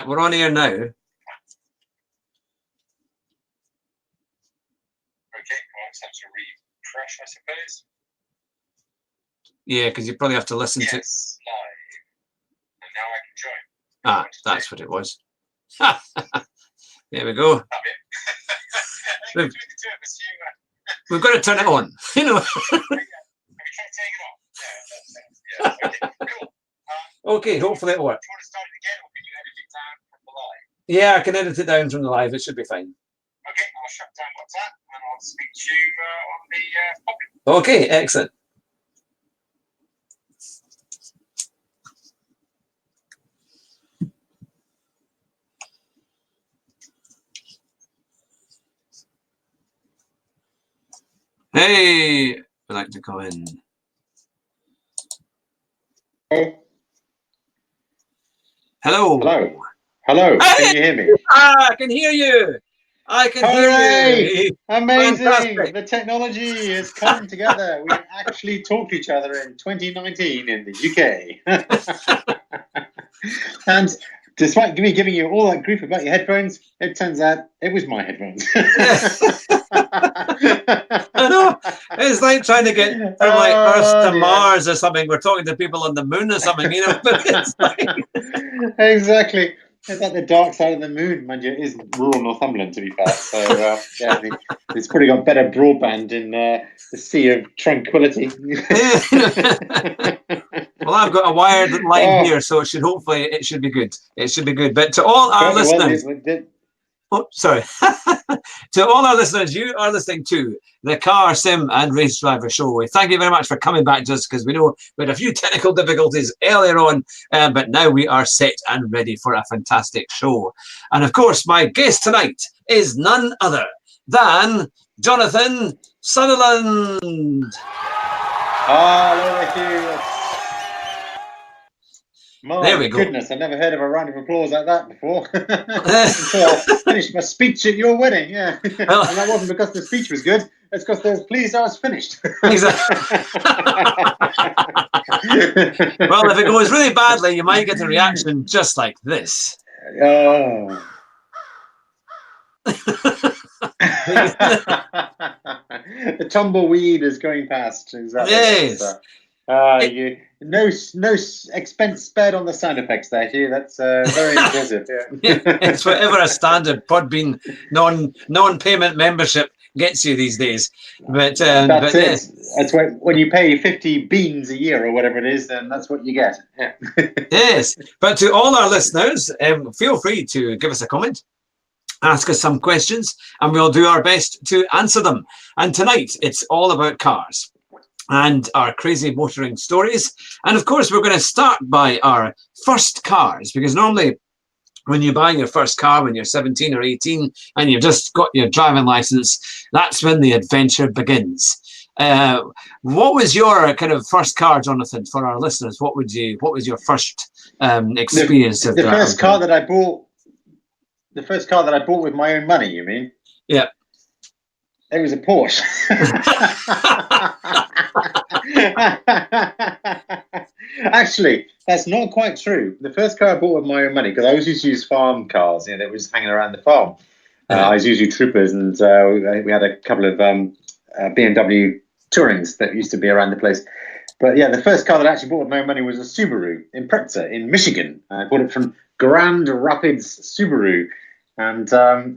we're on air now. Okay, I'll just have to refresh, I suppose. Yeah, because you probably have to listen to. Yes, live. And now I can join. Ah, that's what it was. There we go. We've got to turn it on. You know. Okay, hopefully it works. Do you want to start it again, or can you edit it down from the live? Yeah, I can edit it down from the live. It should be fine. Okay, I'll shut down WhatsApp and I'll speak to you on the topic. Okay, excellent. Hey, I'd like to come in. Hello. Hello. Hello. Hey! Can you hear me? I can hear you. I can hear you. Amazing. Fantastic. The technology has come together. We actually talked to each other in 2019 in the UK. And despite me giving you all that grief about your headphones, it turns out it was my headphones. I know. It's like trying to get from like Earth to Mars or something. We're talking to people on the moon or something, you know. But it's like... Exactly. It's like the dark side of the moon, mind you. It is rural Northumberland, to be fair. So, yeah, it's probably got better broadband in the sea of tranquility. Well, I've got a wired line here, so it should be good. It should be good. But to all our listeners... Oh, sorry. To all our listeners, you are listening to the Car, Sim and Race Driver Show. Thank you very much for coming back to us, because we know we had a few technical difficulties earlier on, but now we are set and ready for a fantastic show. And of course, my guest tonight is none other than Jonathan Sutherland. Hello, Hugh. There we go. Goodness, I never heard of a round of applause like that before. Until I finished my speech at your wedding, yeah. Well, and that wasn't because the speech was good, it's because they was pleased I was finished. Exactly. Well, if it goes really badly, you might get a reaction just like this. Oh. The tumbleweed is going past. Exactly. Yes. No expense spared on the sound effects there, Hugh. That's very impressive. Yeah. It's whatever a standard Podbean non-payment membership gets you these days. But that's it. That's when you pay 50 beans a year or whatever it is, then that's what you get. Yeah. Yes. But to all our listeners, feel free to give us a comment. Ask us some questions and we'll do our best to answer them. And tonight it's all about cars and our crazy motoring stories. And of course, we're going to start by our first cars, because normally when you buy your first car when you're 17 or 18 and you've just got your driving license, that's when the adventure begins. What was your kind of first car, Jonathan, for our listeners? What was your first experience of the first car that I bought? The first car that I bought with my own money, you mean? Yeah. It was a Porsche. Actually, that's not quite true. The first car I bought with my own money, because I always used to use farm cars, that was hanging around the farm. I was usually troopers, and we had a couple of BMW Tourings that used to be around the place. But yeah, the first car that I actually bought with my own money was a Subaru Impreza in Michigan. I bought it from Grand Rapids Subaru, and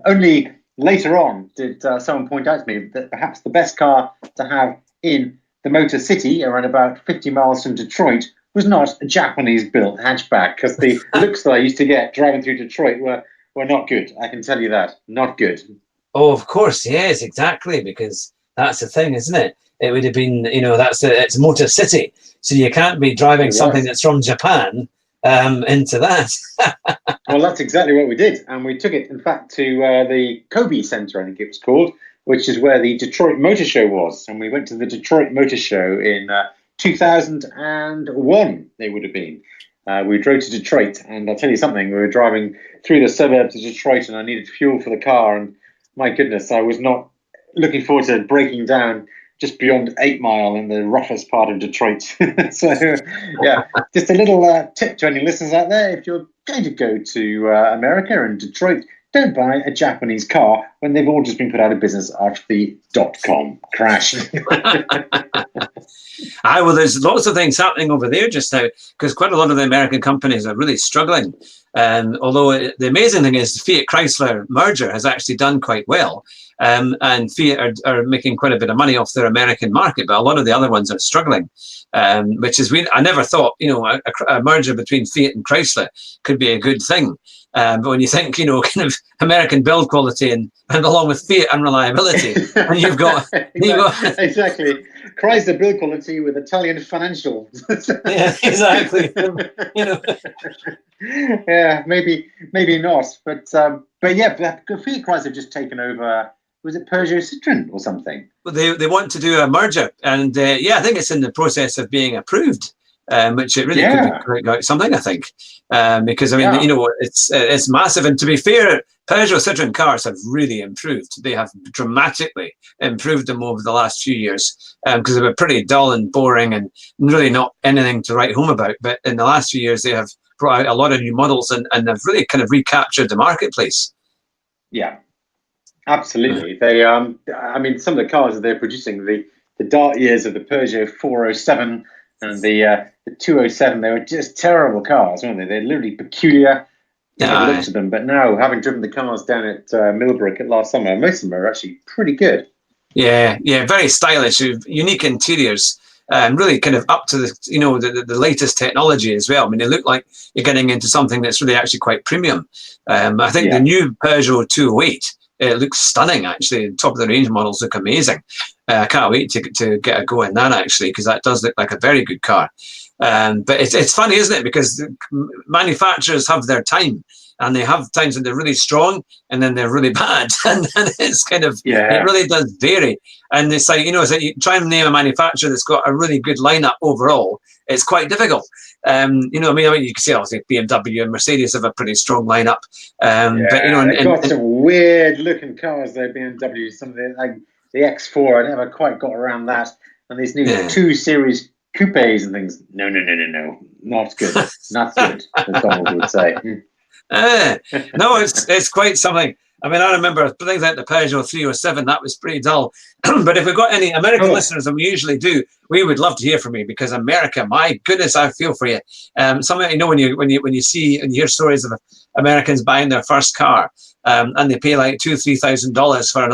only later on did someone point out to me that perhaps the best car to have in the Motor City, around about 50 miles from Detroit, was not a Japanese-built hatchback, because the looks that I used to get driving through Detroit were not good. I can tell you that. Not good. Oh, of course, yes, exactly, because that's the thing, isn't it? It would have been, it's Motor City, so you can't be driving something that's from Japan into that. Well, that's exactly what we did, and we took it, in fact, to the Kobe Center, I think it was called, which is where the Detroit Motor Show was, and we went to the Detroit Motor Show in 2001. They would have been. We drove to Detroit, and I'll tell you something. We were driving through the suburbs of Detroit, and I needed fuel for the car, and my goodness, I was not looking forward to breaking down just beyond 8 Mile in the roughest part of Detroit. So, yeah, just a little tip to any listeners out there. If you're going to go to America and Detroit, don't buy a Japanese car when they've all just been put out of business after the .com crash. Well, there's lots of things happening over there just now because quite a lot of the American companies are really struggling. Although the amazing thing is the Fiat Chrysler merger has actually done quite well. And Fiat are making quite a bit of money off their American market, but a lot of the other ones are struggling, which is weird. I never thought, a merger between Fiat and Chrysler could be a good thing. But when you think, kind of American build quality and along with Fiat unreliability, and you've got exactly Chrysler build quality with Italian financial. Yeah, exactly. Yeah, maybe not, but yeah, Fiat Chrysler have just taken over. Was it Peugeot Citroën or something? Well, they want to do a merger, and I think it's in the process of being approved. Which it really could be something, I think, because it's massive. And to be fair, Peugeot Citroën cars have really improved. They have dramatically improved them over the last few years because they were pretty dull and boring and really not anything to write home about. But in the last few years, they have brought out a lot of new models and have really kind of recaptured the marketplace. Yeah, absolutely. They, I mean, some of the cars that they're producing, the dark years of the Peugeot 407. And the 207, they were just terrible cars, weren't they? They're literally peculiar. I looked at them, but now, having driven the cars down at Millbrook last summer, most of them are actually pretty good. Yeah, very stylish, unique interiors, really kind of up to the latest technology as well. I mean, they look like you're getting into something that's really actually quite premium. I think the new Peugeot 208. It looks stunning, actually. The top of the range models look amazing. I can't wait to get a go in that, actually, because that does look like a very good car. But it's funny, isn't it? Because manufacturers have their time, and they have times when they're really strong, and then they're really bad. And it's kind of, it really does vary. And it's like, it's like you try and name a manufacturer that's got a really good lineup overall, it's quite difficult. I mean, you can see obviously BMW and Mercedes have a pretty strong lineup. But they've got some weird looking cars there, BMW. Some of the X4, I never quite got around that. And these new 2 Series coupes and things. No, not good. Not good, as Donald would say. No, it's quite something. I mean, I remember things like the Peugeot 307, that was pretty dull. But if we've got any American listeners, and we usually do, we would love to hear from you because America, my goodness, I feel for you. Something, when you see and hear stories of Americans buying their first car, and they pay like $2,000-3,000 for an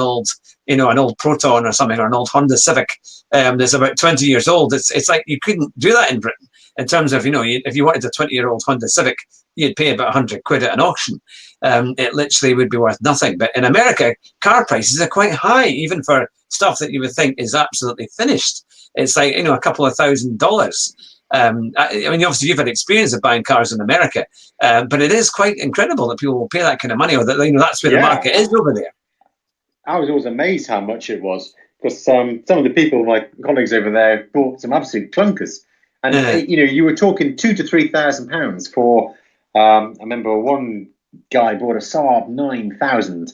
old Proton or something, or an old Honda Civic that's about 20 years old. It's like you couldn't do that in Britain. In terms of, if you wanted a 20-year-old Honda Civic, you'd pay about £100 at an auction. It literally would be worth nothing. But in America, car prices are quite high, even for stuff that you would think is absolutely finished. It's like, a couple of $1,000s. I mean, obviously, you've had experience of buying cars in America, but it is quite incredible that people will pay that kind of money, or that that's where the market is over there. I was always amazed how much it was, because some of the people, my colleagues over there, bought some absolute clunkers. And, you were talking £2,000 to £3,000 for, I remember one guy bought a Saab 9000,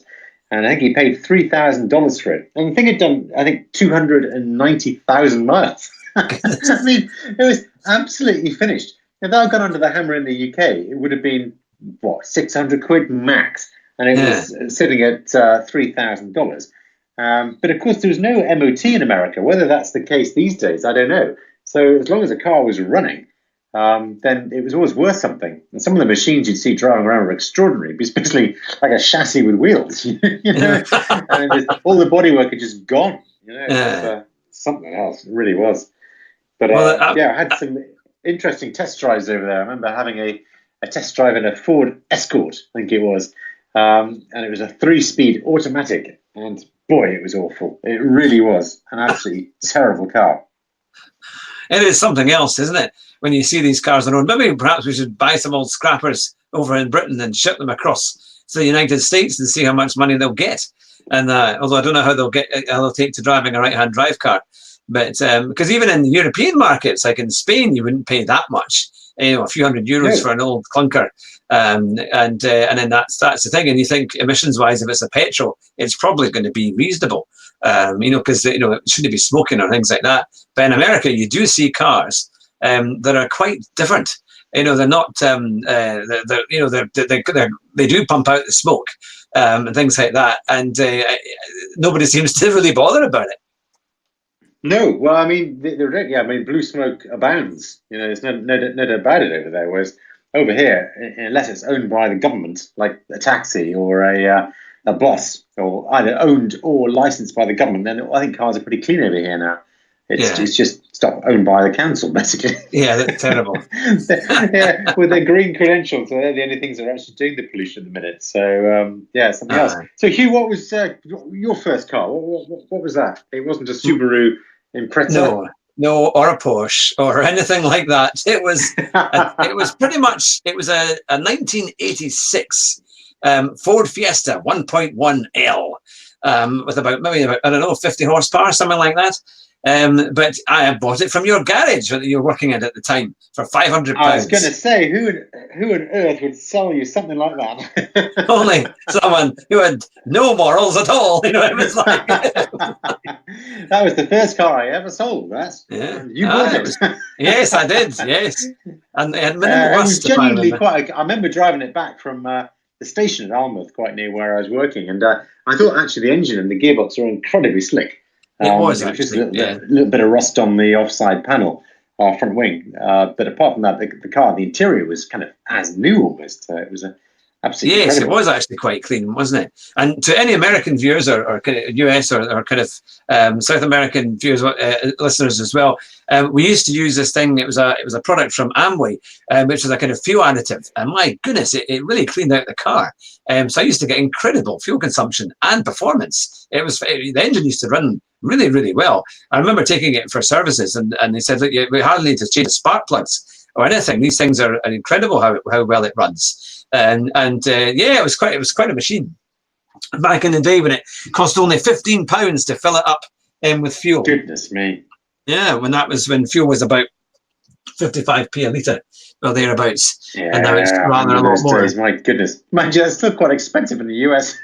and I think he paid $3,000 for it. And I think it'd done, 290,000 miles. I mean, it was absolutely finished. If that had gone under the hammer in the UK, it would have been, £600 max. And it was sitting at $3,000. But of course, there was no MOT in America. Whether that's the case these days, I don't know. So as long as a car was running, then it was always worth something. And some of the machines you'd see driving around were extraordinary, especially like a chassis with wheels. And all the bodywork had just gone. It was, something else. It really was. But I had some interesting test drives over there. I remember having a test drive in a Ford Escort, I think it was. And it was a 3-speed automatic. And boy, it was awful. It really was an absolutely terrible car. It is something else, isn't it? When you see these cars on the road, maybe perhaps we should buy some old scrappers over in Britain and ship them across to the United States and see how much money they'll get. And although I don't know how they'll take to driving a right-hand drive car, but because even in the European markets, like in Spain, you wouldn't pay that much. A few €100 for an old clunker, and then that's the thing. And you think emissions-wise, if it's a petrol, it's probably going to be reasonable, because it shouldn't be smoking or things like that. But in America, you do see cars that are quite different. they're not, they do pump out the smoke and things like that, and nobody seems to really bother about it. No, well, I mean, blue smoke abounds. There's no doubt about it over there. Whereas over here, unless it's owned by the government, like a taxi or a bus, or either owned or licensed by the government, then I think cars are pretty clean over here now. It's just stuff owned by the council, basically. Yeah, that's terrible. With their green credentials, so they're the only things that are actually doing the pollution at the minute. So something else. So Hugh, what was your first car? What was that? It wasn't a Subaru Impreza. No, or a Porsche or anything like that. It was pretty much a 1986 Ford Fiesta 1.1L with about 50 horsepower, something like that. But I bought it from your garage that you were working at the time for £500. I was going to say, who on earth would sell you something like that? Only someone who had no morals at all. It was like that was the first car I ever sold. You bought it. Yes, I did. Yes, and they had minimal rust. It was genuinely quite. I remember driving it back from the station at Alnmouth, quite near where I was working, and I thought actually the engine and the gearbox were incredibly slick. It was actually just a little bit of rust on the offside panel, front wing. But apart from that, the car, the interior was kind of as new almost. It was absolutely incredible. It was actually quite clean, wasn't it? And to any American viewers or kind of US or kind of South American viewers, listeners as well, we used to use this thing. It was a product from Amway, which was a kind of fuel additive. And my goodness, it really cleaned out the car. So I used to get incredible fuel consumption and performance. The engine used to run really, really well. I remember taking it for services, and they said, look, we hardly need to change the spark plugs or anything. These things are incredible how well it runs. It was quite a machine back in the day when it cost only £15 to fill it up with fuel. Goodness me! Yeah, when fuel was about 55p a litre, or therearabouts. Yeah, and now it's rather a lot more. Days, my goodness, mind you, it's still quite expensive in the US.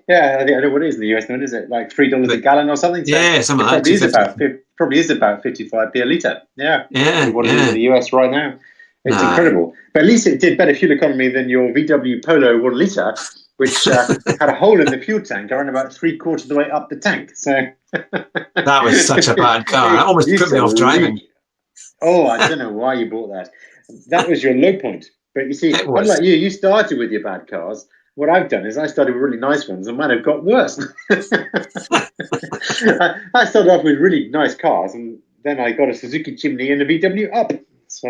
Yeah, I know what it is in the US. What is it, like $3 a gallon or something? So yeah, something like that. Probably is about 55p a litre. Yeah, what it is in the US right now. It's incredible. But at least it did better fuel economy than your VW Polo 1 litre, which had a hole in the fuel tank around about 3/4 of the way up the tank. So that was such a bad car. It almost put me off driving. Oh, I don't know why you bought that. That was your low point. But you see, unlike you started with your bad cars. What I've done is I started with really nice ones, and mine have got worse. I started off with really nice cars, and then I got a Suzuki Jimny and a VW Up. So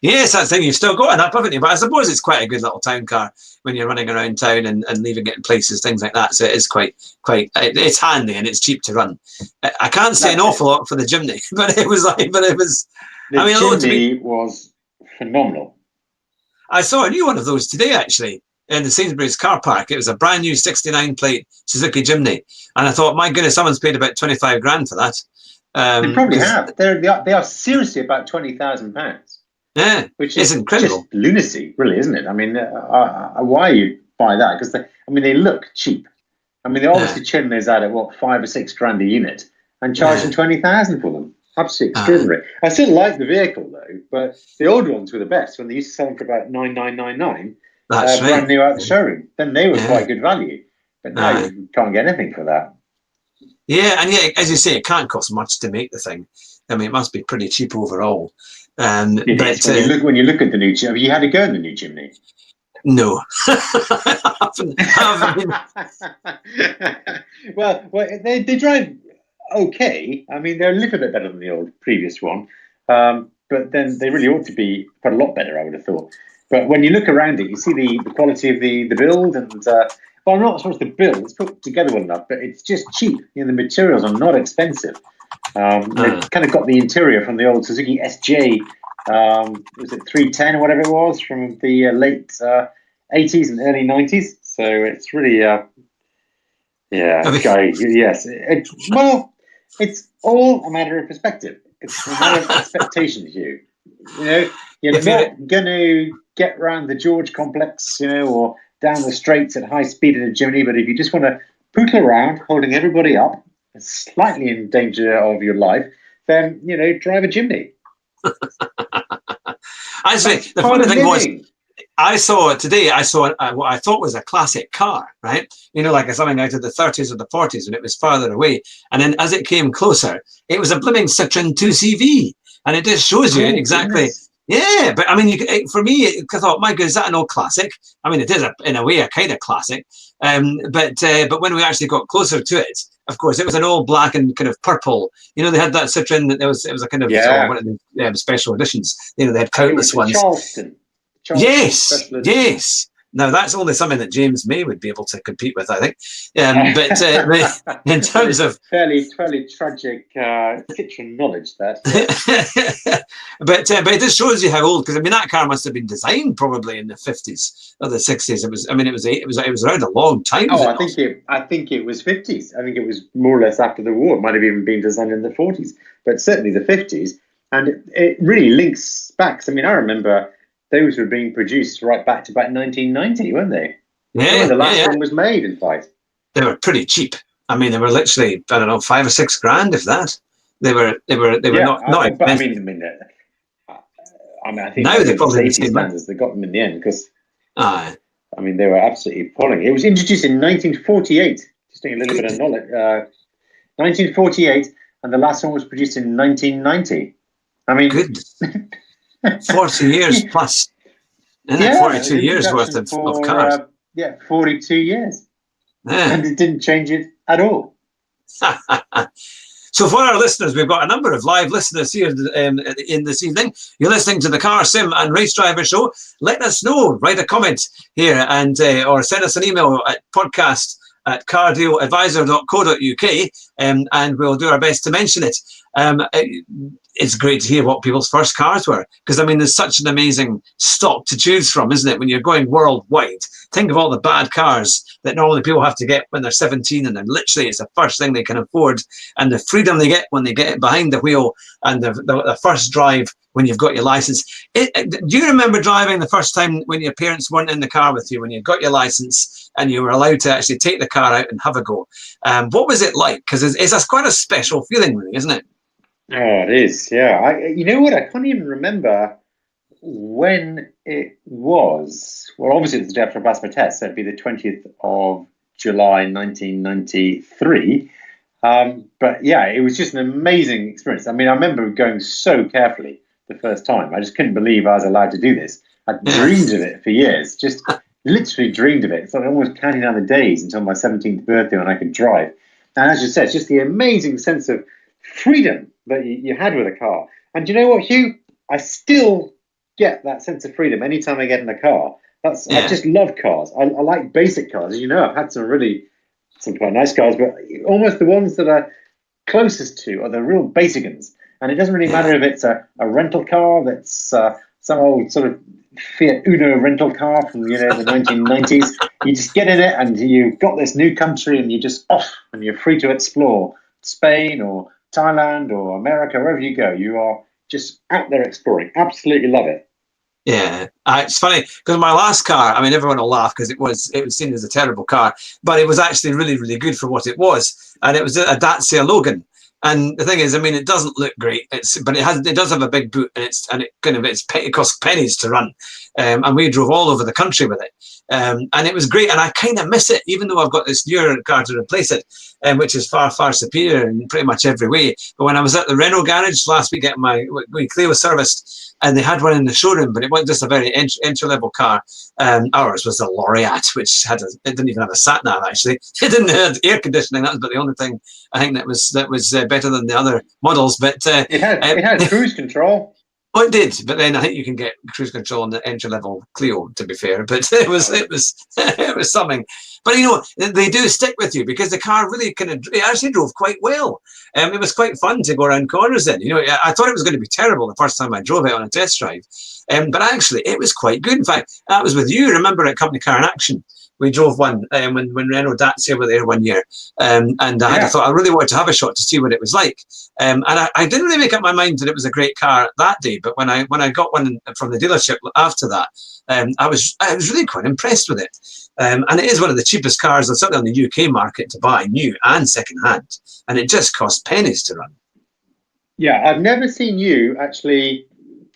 yes, that's the thing. You've still got an Up, haven't you? But I suppose it's quite a good little town car when you're running around town and leaving it in places, things like that. So it is quite. It's handy and it's cheap to run. I can't say an awful lot for the Jimny, but it was. The Jimny was phenomenal. I saw a new one of those today, actually, in the Sainsbury's car park. It was a brand new 69 plate Suzuki Jimny. And I thought, my goodness, someone's paid about 25 grand for that. They probably have. They are seriously about £20,000. Yeah, which is incredible. Just lunacy, really, isn't it? I mean, why you buy that? Because they look cheap. I mean, they're obviously churning those out at what, 5 or 6 grand a unit and charging 20,000 for them. Absolutely extraordinary. I still like the vehicle though, but the old ones were the best when they used to sell them for about 9,999. That's right. Brand new out the showroom. Then they were quite good value, but now you can't get anything for that. Yeah, and as you say, it can't cost much to make the thing. I mean, it must be pretty cheap overall. When you look at the new Jimny, have you had a go in the new Jimny? No. Well, they drive okay. I mean, they're a little bit better than the old previous one, but then they really ought to be quite a lot better, I would have thought. But when you look around it, you see the quality of the build, and well, not so much the build, it's put together well enough, but it's just cheap. The materials are not expensive. They've kind of got the interior from the old Suzuki SJ, was it 310 or whatever it was, from the late 80s and early 90s. So it's really, yes. It's all a matter of perspective. It's a matter of expectation, Hugh. You're not going to get around the George complex, or down the straights at high speed in a Jimny, but if you just want to poodle around, holding everybody up, slightly in danger of your life, then drive a Jimny. Actually, That's the part funny of thing was, living. I saw what I thought was a classic car, right? Like something out of the 30s or the 40s when it was farther away. And then as it came closer, it was a blooming Citroen 2CV. And it just shows you Oh, exactly. yes. Yeah, but I mean, for me, I thought, my God, is that an old classic? I mean, it is, in a way, a kind of classic. But when we actually got closer to it, of course, it was an old black and kind of purple. They had that Citroen that it was a kind of sort of one of the special editions. They had It was countless the ones. Charleston Yes, special edition. yes. Now that's only something that James May would be able to compete with, I think. But in terms of fairly tragic Citroen knowledge, that. Yeah. but it just shows you how old. Because I mean, that car must have been designed probably in the 50s or the 60s. It was. I mean, it was around a long time. Oh, I think it was 50s. I think it was more or less after the war. It might have even been designed in the 40s, but certainly the 50s. And it really links back. I mean, I remember those were being produced right back to about 1990, weren't they? Yeah, the last one was made, in fact. They were pretty cheap. I mean, they were literally, I don't know, $5 or $6 grand, if that. They were not expensive. I think now they're probably the safety same standards that got them in the end, because I mean, they were absolutely appalling. It was introduced in 1948. Just doing a little bit of knowledge. 1948, and the last one was produced in 1990. I mean, good. 40 years plus. Yeah, 42 years worth of cars. 42 years. Yeah. And it didn't change it at all. So for our listeners, we've got a number of live listeners here in this evening. You're listening to the Car Sim and Race Driver Show. Let us know. Write a comment here and or send us an email at podcast@cardealadvisor.co.uk and we'll do our best to mention it. It's great to hear what people's first cars were, because I mean, there's such an amazing stock to choose from, isn't it? When you're going worldwide, think of all the bad cars that normally people have to get when they're 17, and then literally it's the first thing they can afford, and the freedom they get when they get behind the wheel, and the first drive when you've got your license. Do you remember driving the first time when your parents weren't in the car with you, when you got your license and you were allowed to actually take the car out and have a go? What was it like? Because it's quite a special feeling, really, isn't it? Oh, it is. Yeah. You know what? I can't even remember when it was. Well, obviously it was the day after I passed my test, so it'd be the 20th of July 1993. But yeah, it was just an amazing experience. I mean, I remember going so carefully the first time. I just couldn't believe I was allowed to do this. I'd dreamed of it for years, just literally dreamed of it. So I was almost counting down the days until my 17th birthday when I could drive. And as you said, it's just the amazing sense of freedom that you had with a car. And do you know what, Hugh? I still get that sense of freedom anytime I get in a car. I just love cars. I like basic cars. As you know, I've had some quite nice cars, but almost the ones that are closest to are the real basic ones. And it doesn't really matter if it's a rental car that's some old sort of Fiat Uno rental car from the 1990s. You just get in it and you've got this new country and you're just off and you're free to explore Spain or Thailand or America, wherever you go. You are just out there exploring. Absolutely love it. Yeah, it's funny because my last car, I mean, everyone will laugh because it was seen as a terrible car, but it was actually really, really good for what it was, and it was a Dacia Logan. And the thing is, I mean, it doesn't look great, but it does have a big boot, and it costs pennies to run, and we drove all over the country with it, and it was great, and I kind of miss it, even though I've got this newer car to replace it, which is far, far superior in pretty much every way. But when I was at the Renault garage last week getting my Clio serviced, and they had one in the showroom, but it wasn't just a very entry-level car. Ours was the Laureate, which it didn't even have a sat nav. Actually, it didn't have air conditioning. That was about the only thing I think that was better than the other models. But it had cruise control. Oh, it did, but then I think you can get cruise control on the entry-level Clio, to be fair. But it was something. But they do stick with you because the car really it actually drove quite well. It was quite fun to go around corners in. I thought it was going to be terrible the first time I drove it on a test drive, but actually it was quite good. In fact, that was with you. Remember at Company Car in Action, we drove one when Renault Dacia were there one year, and I thought I really wanted to have a shot to see what it was like. And I didn't really make up my mind that it was a great car that day, but when I got one from the dealership after that, I was really quite impressed with it. And it is one of the cheapest cars, certainly on the UK market, to buy new and second hand, and it just costs pennies to run. Yeah, I've never seen you actually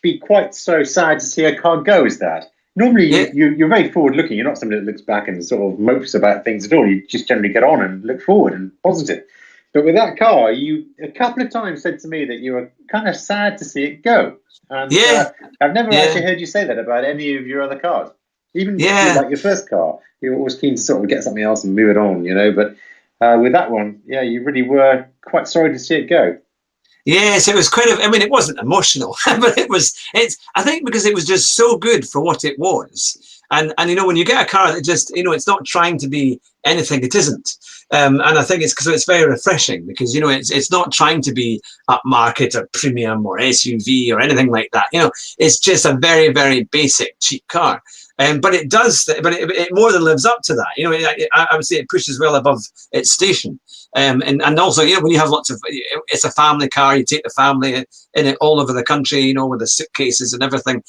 be quite so sad to see a car go as that. Normally, Yeah, you're very forward looking. You're not somebody that looks back and sort of mopes about things at all. You just generally get on and look forward and positive. But with that car, you a couple of times said to me that you were kind of sad to see it go. And yeah, I've never yeah, actually heard you say that about any of your other cars. Even yeah. like your first car, you were always keen to sort of get something else and move it on, But with that one, yeah, you really were quite sorry to see it go. Yes, it was kind of. I mean, it wasn't emotional, but it was. It's. I think because it was just so good for what it was, and when you get a car that just it's not trying to be anything it isn't, and I think it's because it's very refreshing because it's not trying to be upmarket or premium or SUV or anything like that. It's just a very very basic cheap car. But it does, but it more than lives up to that. I would say it pushes well above its station. And also, when you have lots of, it's a family car, you take the family in it all over the country, with the suitcases and everything.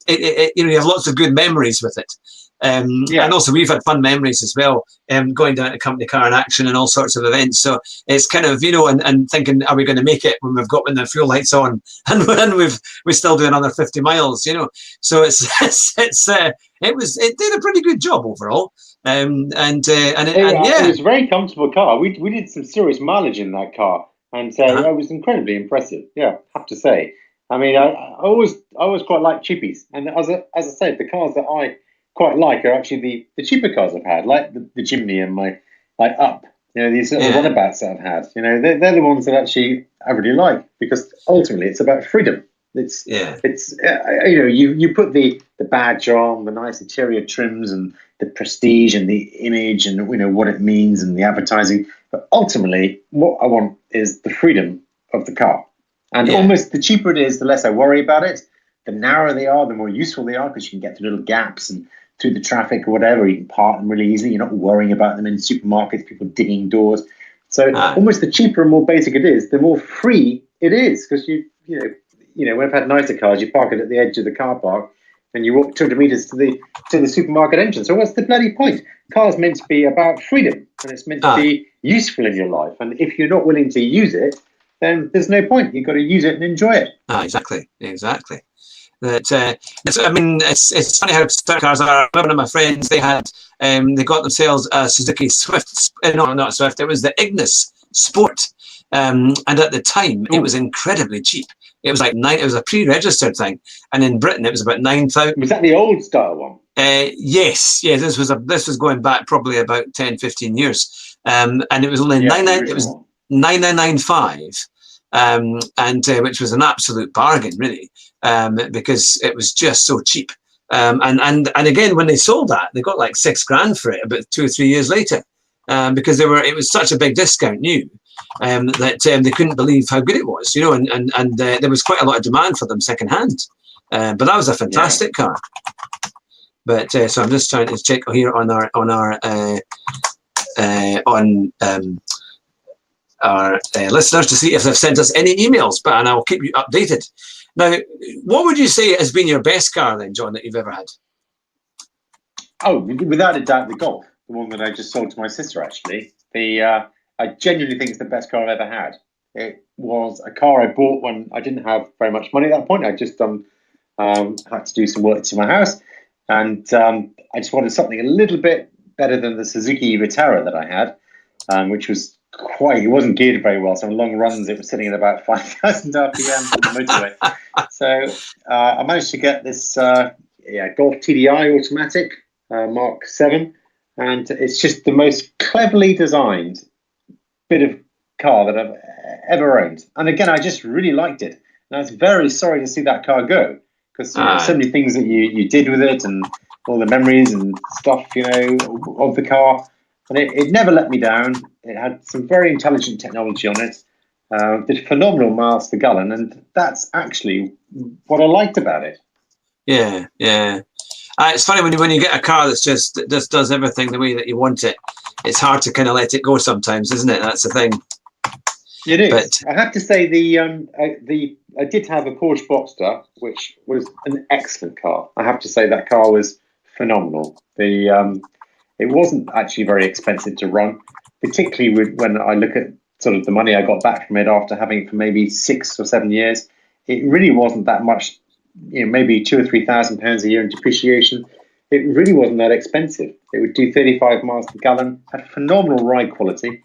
You have lots of good memories with it. And Yeah. also, we've had fun memories as well, going down to company car in action and all sorts of events. So it's kind of, and thinking, are we going to make it when when the fuel lights on, and when we still do another 50 miles, So it did a pretty good job overall. It Yeah, was a very comfortable car. We did some serious mileage in that car, and uh-huh. it was incredibly impressive. Yeah, I have to say. I mean, I always quite like cheapies, and as I said, the cars that I quite like are actually the cheaper cars I've had, like the Jimny and my Up. These sort of Yeah, runabouts that I've had. They're the ones that actually I really like because ultimately it's about freedom. It's yeah, it's you put the badge on, the nice interior trims, and the prestige and the image, and what it means, and the advertising. But ultimately, what I want is the freedom of the car. And yeah. almost the cheaper it is, the less I worry about it. The narrower they are, the more useful they are because you can get through little gaps and through the traffic or whatever. You can park them really easily. You're not worrying about them in supermarkets, people digging doors. So Aye. almost the cheaper and more basic it is, the more free it is because when I've had nicer cars, you park it at the edge of the car park and you walk 200 meters to the supermarket entrance. So what's the bloody point? Cars meant to be about freedom and it's meant to Aye. be useful in your life. And if you're not willing to use it, then there's no point. You've got to use it and enjoy it. Exactly. Exactly. That I mean, it's funny how sport cars are. One of my friends, they got themselves a Suzuki Swift. No, not Swift. It was the Ignis Sport, and at the time, it was Ooh. incredibly cheap. It was like nine. It was a pre-registered thing, and in Britain, it was about 9,000. Was that the old style one? Yes, yeah. This was going back probably about 10, 15 years, and it was only Yeah, nine the nine. It original was one. 9,995, and which was an absolute bargain, really, because it was just so cheap. And again, when they sold that, they got like 6 grand for it about 2 or 3 years later, because it was such a big discount new. That they couldn't believe how good it was, and there was quite a lot of demand for them secondhand. But that was a Yeah. fantastic car. But so I'm just trying to check here on our listeners to see if they've sent us any emails. And I'll keep you updated. Now, what would you say has been your best car then, John, that you've ever had? Oh, without a doubt, the Golf, the one that I just sold to my sister. Actually, I genuinely think it's the best car I've ever had. It was a car I bought when I didn't have very much money at that point. I just had to do some work to my house, and I just wanted something a little bit better than the Suzuki Vitara that I had, which was quite. It wasn't geared very well, so on long runs it was sitting at about 5,000 RPM on the motorway. So I managed to get this Golf TDI automatic Mark 7, and it's just the most cleverly designed bit of car that I've ever owned. And again, I just really liked it. And I was very sorry to see that car go because so many things that you did with it and all the memories and stuff of the car. And it never let me down. It had some very intelligent technology on it. Did phenomenal miles per gallon, and that's actually what I liked about it. Yeah, yeah. It's funny when you get a car that just does everything the way that you want it. It's hard to kind of let it go sometimes, isn't it? That's the thing. It But is. I have to say I did have a Porsche Boxster, which was an excellent car. I have to say that car was phenomenal. It wasn't actually very expensive to run, particularly when I look at sort of the money I got back from it after having it for maybe 6 or 7 years, it really wasn't that much. Maybe £2,000 or £3,000 a year in depreciation. It really wasn't that expensive. It would do 35 miles per gallon, had phenomenal ride quality,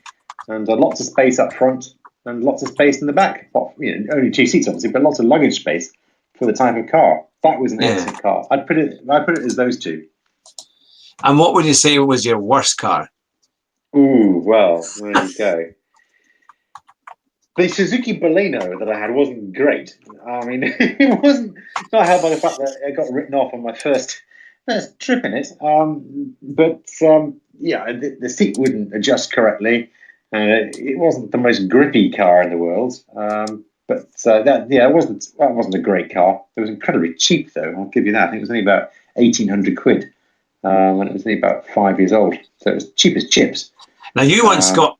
and lots of space up front and lots of space in the back. Well, only 2 seats, obviously, but lots of luggage space for the type of car. That was an excellent car. I'd put it as those two. And what would you say was your worst car? Ooh, well, there you go. The Suzuki Baleno that I had wasn't great. I mean, it wasn't not helped by the fact that it got written off on my first trip in it. The seat wouldn't adjust correctly. It wasn't the most grippy car in the world. That wasn't a great car. It was incredibly cheap, though. I'll give you that. I think it was only about 1,800 quid when it was only about 5 years old. So it was cheap as chips. Now you once got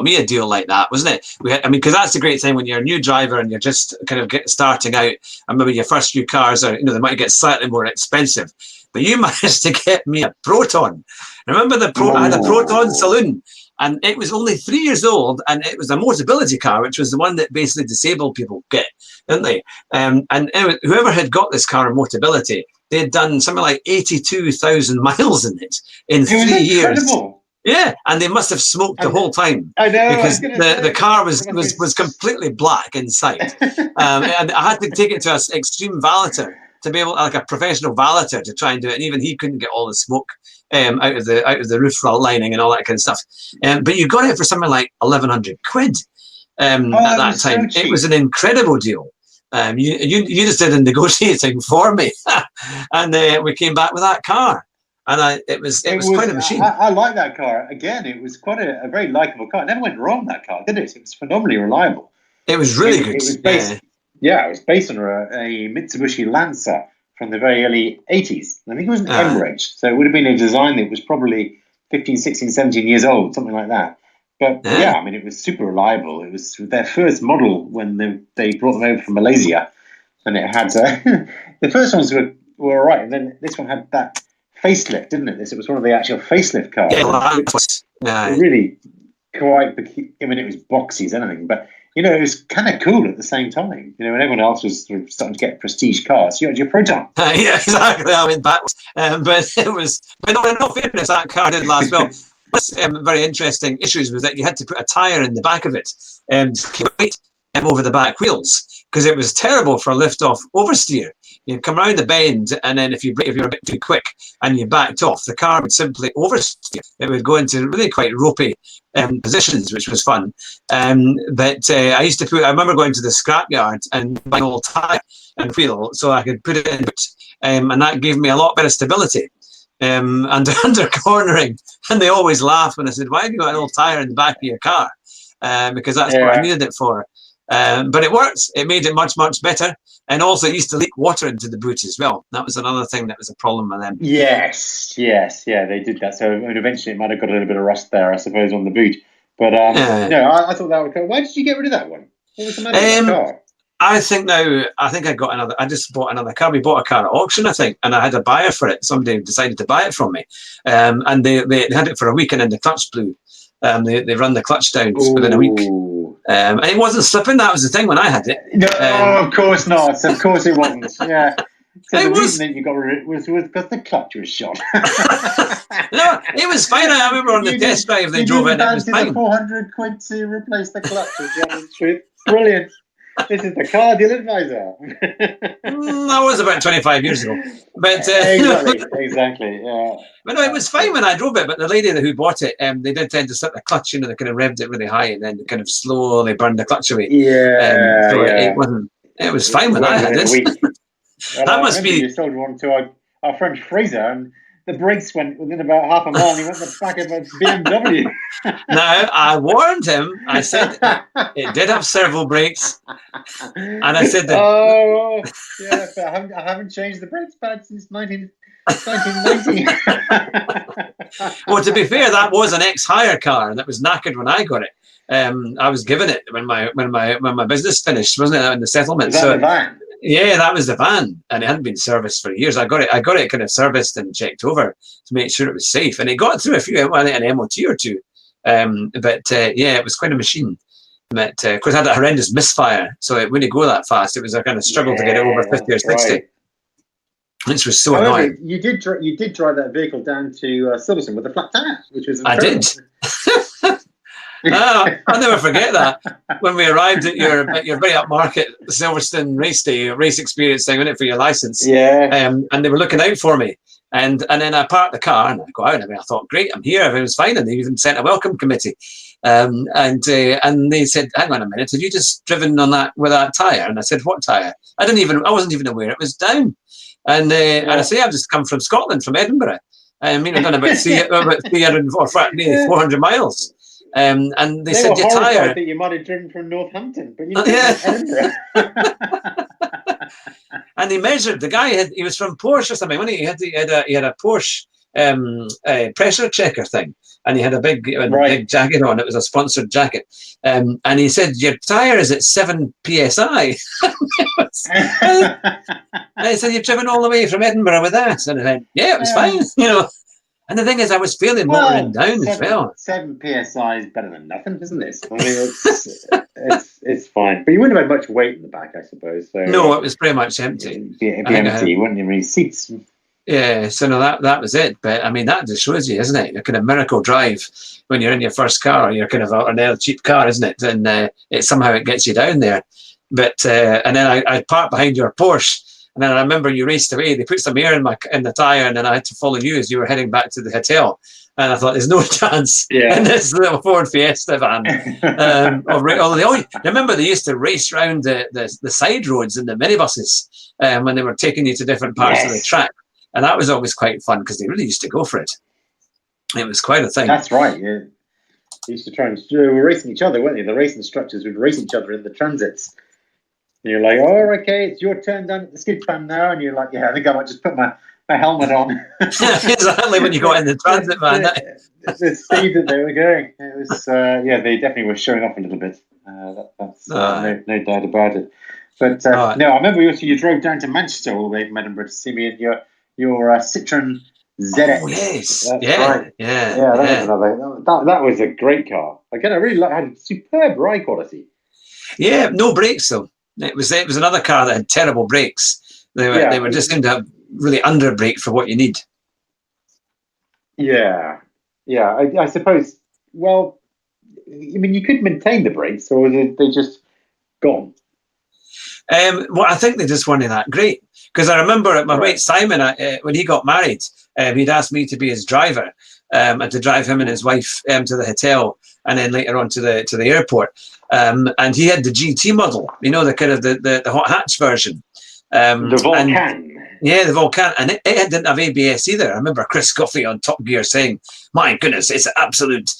me a deal like that, wasn't it? Because that's the great thing when you're a new driver and you're just kind of starting out, and maybe your first few cars are, they might get slightly more expensive. But you managed to get me a Proton. Remember I had a Proton saloon, and it was only 3 years old, and it was a Motability car, which was the one that basically disabled people get, didn't they? And anyway, whoever had got this car in Motability, they had done something like 82,000 miles in it in 3 years. Incredible. Yeah, and they must have smoked the whole time. I know, because the car was completely black inside, and I had to take it to an extreme valeter to be able, like a professional valeter, to try and do it. And even he couldn't get all the smoke out of the roof lining and all that kind of stuff. But you got it for something like 1,100 quid at that time. So it was an incredible deal. You just did the negotiating for me, and we came back with that car. And it was quite a machine. I like that car. Again, it was quite a very likable car. It never went wrong, that car, did it? It was phenomenally reliable. It was really good. It was based, it was based on a Mitsubishi Lancer from the very early 80s. I think it was an M-Reg. So it would have been a design that was probably 15, 16, 17 years old, something like that. But it was super reliable. It was their first model when they brought them over from Malaysia. And it had, the first ones were all right. And then this one had that facelift, didn't it? It was one of the actual facelift cars. Yeah, really quite. It was boxy as anything, but it was kind of cool at the same time. When everyone else was sort of starting to get prestige cars, you had your Proton. Yeah, exactly. I went backwards, but it was. But in all fairness, that car did last well. Very interesting issues was that you had to put a tyre in the back of it and keep weight over the back wheels, because it was terrible for lift-off oversteer. You'd come around the bend, and then if you were a bit too quick and you backed off, the car would simply oversteer. It would go into really quite ropey positions, which was fun. But I remember going to the scrapyard and buying an old tyre and wheel so I could put it in, and that gave me a lot better stability. Under cornering, and they always laugh when I said, "Why have you got an old tyre in the back of your car?" Because that's what I needed it for. But it worked. It made it much, much better. And also it used to leak water into the boot as well. That was another thing that was a problem with them. Yes, they did that. So eventually it might have got a little bit of rust there, I suppose, on the boot. But I thought that would go. Why did you get rid of that one? What was the matter with that car? I think I got another. I just bought another car. We bought a car at auction, I think, and I had a buyer for it. Somebody decided to buy it from me, and they had it for a week, and then the clutch blew. They run the clutch down within a week. And it wasn't slipping. That was the thing when I had it. No, of course not. Of course it wasn't. Yeah. So the reason that you got rid of it was because the clutch was shot. No, it was fine. I remember on the test drive they drove in. It was fine. 400 quid to replace the clutch. Brilliant. This is the car deal advisor. That was about 25 years ago. But exactly. Yeah. But no, it was fine when I drove it. But the lady who bought it, they did tend to slip the clutch. They kind of revved it really high and then kind of slowly burned the clutch away. It wasn't. It was fine when I had it. Well, that must be. You sold one to our friend Fraser, and the brakes went within about half a mile, and he went in the back of a BMW. Now, I warned him. I said it did have servo brakes, and I said that. Oh, yeah, but I haven't changed the brakes pad since 1990. Well, to be fair, that was an ex-hire car, and that was knackered when I got it. I was given it when my business finished, wasn't it, in the settlement? Was that the van? Yeah, that was the van, and it hadn't been serviced for years. I got it kind of serviced and checked over to make sure it was safe, and it got through a few, an MOT or two. Yeah, it was quite a machine. But of course, it had that horrendous misfire, so it wouldn't go that fast. It was a kind of struggle to get it over 50 or 60. Right. Which was so However, annoying. you did drive that vehicle down to Silverstone with a flat tire, which was I incredible. did. I'll never forget that when we arrived at your very upmarket Silverstone race day, race experience thing, wasn't it, for your license? Yeah. And they were looking out for me. And then I parked the car and I go out. I thought, great, I'm here. Everything was fine. And they even sent a welcome committee. And they said, hang on a minute, have you just driven on that with that tire? And I said, what tire? I wasn't even aware it was down. And I say, I've just come from Scotland, from Edinburgh. I've done about 300 or nearly 400 miles. And they said, your tire. I think you might have driven from Northampton, but you Edinburgh. And they measured. The guy he was from Porsche or something. He had a Porsche pressure checker thing, and he had a big jacket on. It was a sponsored jacket, and he said, your tire is at 7 psi. I said, you've driven all the way from Edinburgh with that, and I said, yeah, it was fine, And the thing is, I was feeling motoring down as well. 7 psi is better than nothing, isn't it? I mean, it's fine. But you wouldn't have had much weight in the back, I suppose. So, no, it was pretty much empty. It'd be empty. You wouldn't have any seats. Yeah, so no, that was it. But I mean, that just shows you, isn't it? A kind of miracle drive when you're in your first car, or you're kind of an cheap car, isn't it? And somehow it gets you down there. But and then I parked behind your Porsche. And then I remember you raced away. They put some air in the tire, and then I had to follow you as you were heading back to the hotel. And I thought, there's no chance in this little Ford Fiesta van. Remember, they used to race around the side roads in the minibuses when they were taking you to different parts of the track, and that was always quite fun because they really used to go for it. It was quite a thing. That's right. Yeah, they used to try and we were racing each other, weren't they? The race instructors would race each other in the transits. And you're like, oh, okay, it's your turn down at the skid pan now. And you're like, yeah, I think I might just put my helmet on. Exactly, when you got in the transit van. The speed that they were going. It was, they definitely were showing off a little bit. That's no doubt about it. But no, I remember you drove down to Manchester all the way from Edinburgh to see me in your Citroen ZX. Oh, yes. That's right. Yeah. That was a great car. Again, I really had superb ride quality. Yeah, no brakes though. It was another car that had terrible brakes. They were just going to have really under brake for what you need. Yeah. I suppose. Well, I mean, you could maintain the brakes, or were they just gone? Well, I think they just weren't that great. Because I remember my mate Simon, when he got married, he'd asked me to be his driver and to drive him and his wife to the hotel, and then later on to the airport. And he had the GT model, the kind of the hot hatch version. The Volcan. The Volcan. And it didn't have ABS either. I remember Chris Coffey on Top Gear saying, my goodness, it's an absolute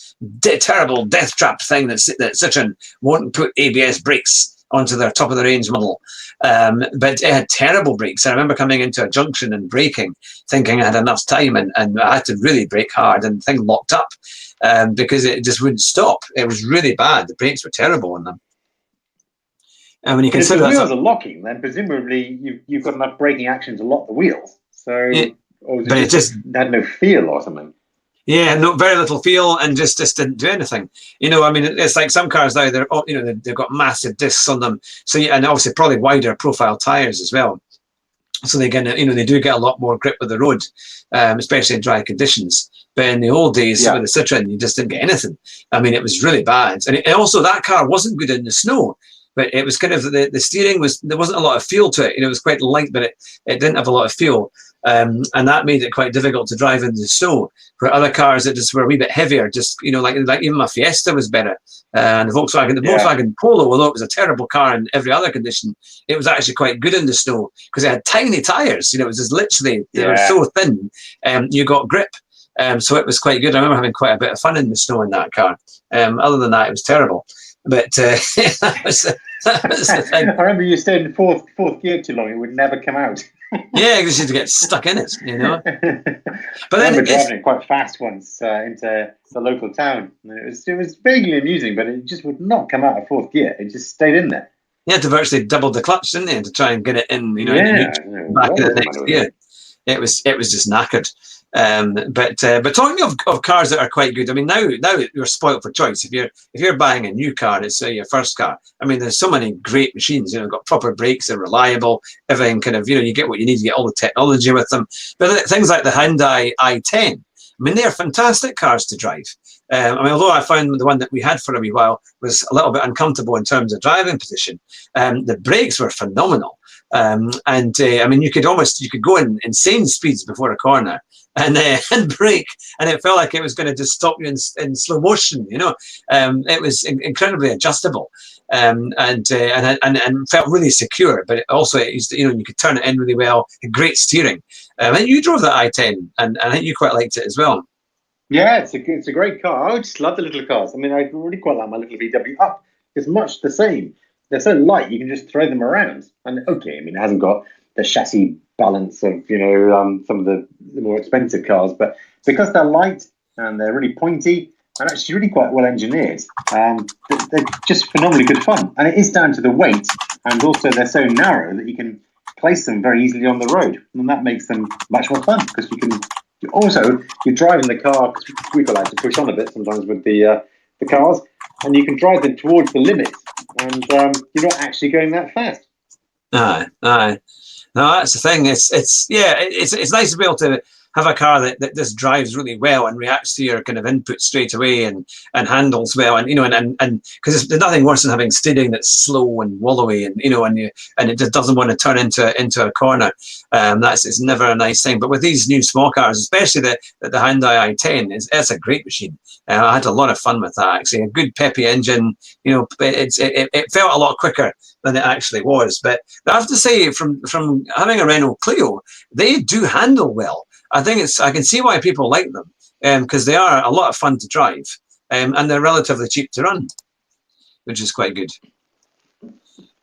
terrible death trap thing that Citroen won't put ABS brakes onto their top of the range model. But it had terrible brakes. I remember coming into a junction and braking, thinking I had enough time, and I had to really brake hard, and the thing locked up because it just wouldn't stop. It was really bad. The brakes were terrible on them. And when you consider the wheels are locking, then presumably you've got enough braking action to lock the wheels. So, or it just had no feel or something. Yeah, no, very little feel, and just didn't do anything. I mean, it's like some cars now. They've got massive discs on them. So, and obviously probably wider profile tires as well. So they get, they do get a lot more grip with the road, especially in dry conditions. But in the old days with the Citroen, you just didn't get anything. I mean, it was really bad, and also that car wasn't good in the snow. But it was kind of the steering there wasn't a lot of feel to it. It was quite light, but it didn't have a lot of feel. And that made it quite difficult to drive in the snow. For other cars that just were a wee bit heavier, just like even my Fiesta was better. And the Volkswagen Polo, although it was a terrible car in every other condition, it was actually quite good in the snow because it had tiny tires. It was just literally they were so thin, you got grip. So it was quite good. I remember having quite a bit of fun in the snow in that car. Other than that, it was terrible. But that was the thing. I remember you stayed in fourth gear too long; it would never come out. Yeah, because you had to get stuck in it, But I remember driving it quite fast once into the local town. It was vaguely amusing, but it just would not come out of fourth gear. It just stayed in there. You had to virtually double the clutch, didn't you, to try and get it in, back in the next gear. It was just knackered. But talking of cars that are quite good, I mean, now you're spoiled for choice. If you're buying a new car, it's your first car. I mean, there's so many great machines. Got proper brakes, they're reliable. Everything kind of, you get what you need. You get all the technology with them. But things like the Hyundai i10, I mean, they're fantastic cars to drive. I mean, although I found the one that we had for a wee while was a little bit uncomfortable in terms of driving position, the brakes were phenomenal. I mean, you could go in insane speeds before a corner and brake, and it felt like it was going to just stop you in slow motion. It was incredibly adjustable, and felt really secure. But you could turn it in really well. Great steering. I think you drove that i10, and I think you quite liked it as well. Yeah, it's a great car. I just love the little cars. I mean, I really quite like my little VW Up. It's much the same. They're so light, you can just throw them around. And okay, I mean, it hasn't got the chassis balance of some of the more expensive cars, but because they're light and they're really pointy and actually really quite well engineered, they're just phenomenally good fun. And it is down to the weight, and also they're so narrow that you can place them very easily on the road, and that makes them much more fun because you can. Also, you're driving the car, because we've got to push on a bit sometimes with the cars, and you can drive them towards the limit, and you're not actually going that fast. Aye. No, that's the thing. It's nice to be able to have a car that just drives really well and reacts to your kind of input straight away and handles well, and because there's nothing worse than having steering that's slow and wallowy and it just doesn't want to turn into a corner. It's never a nice thing. But with these new small cars, especially the Hyundai i10, it's a great machine. I had a lot of fun with that, actually. A good peppy engine. It felt a lot quicker than it actually was. But I have to say, from having a Renault Clio, they do handle well. I can see why people like them, because they are a lot of fun to drive, and they're relatively cheap to run, which is quite good.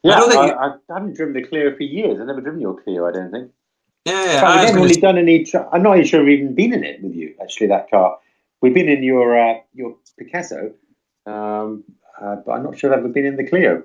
Yeah, I haven't driven the Clio for years. I've never driven your Clio, I don't think. Yeah, I haven't really done any. I'm not even sure we've even been in it with you. Actually, that car. We've been in your Picasso, but I'm not sure I've ever been in the Clio.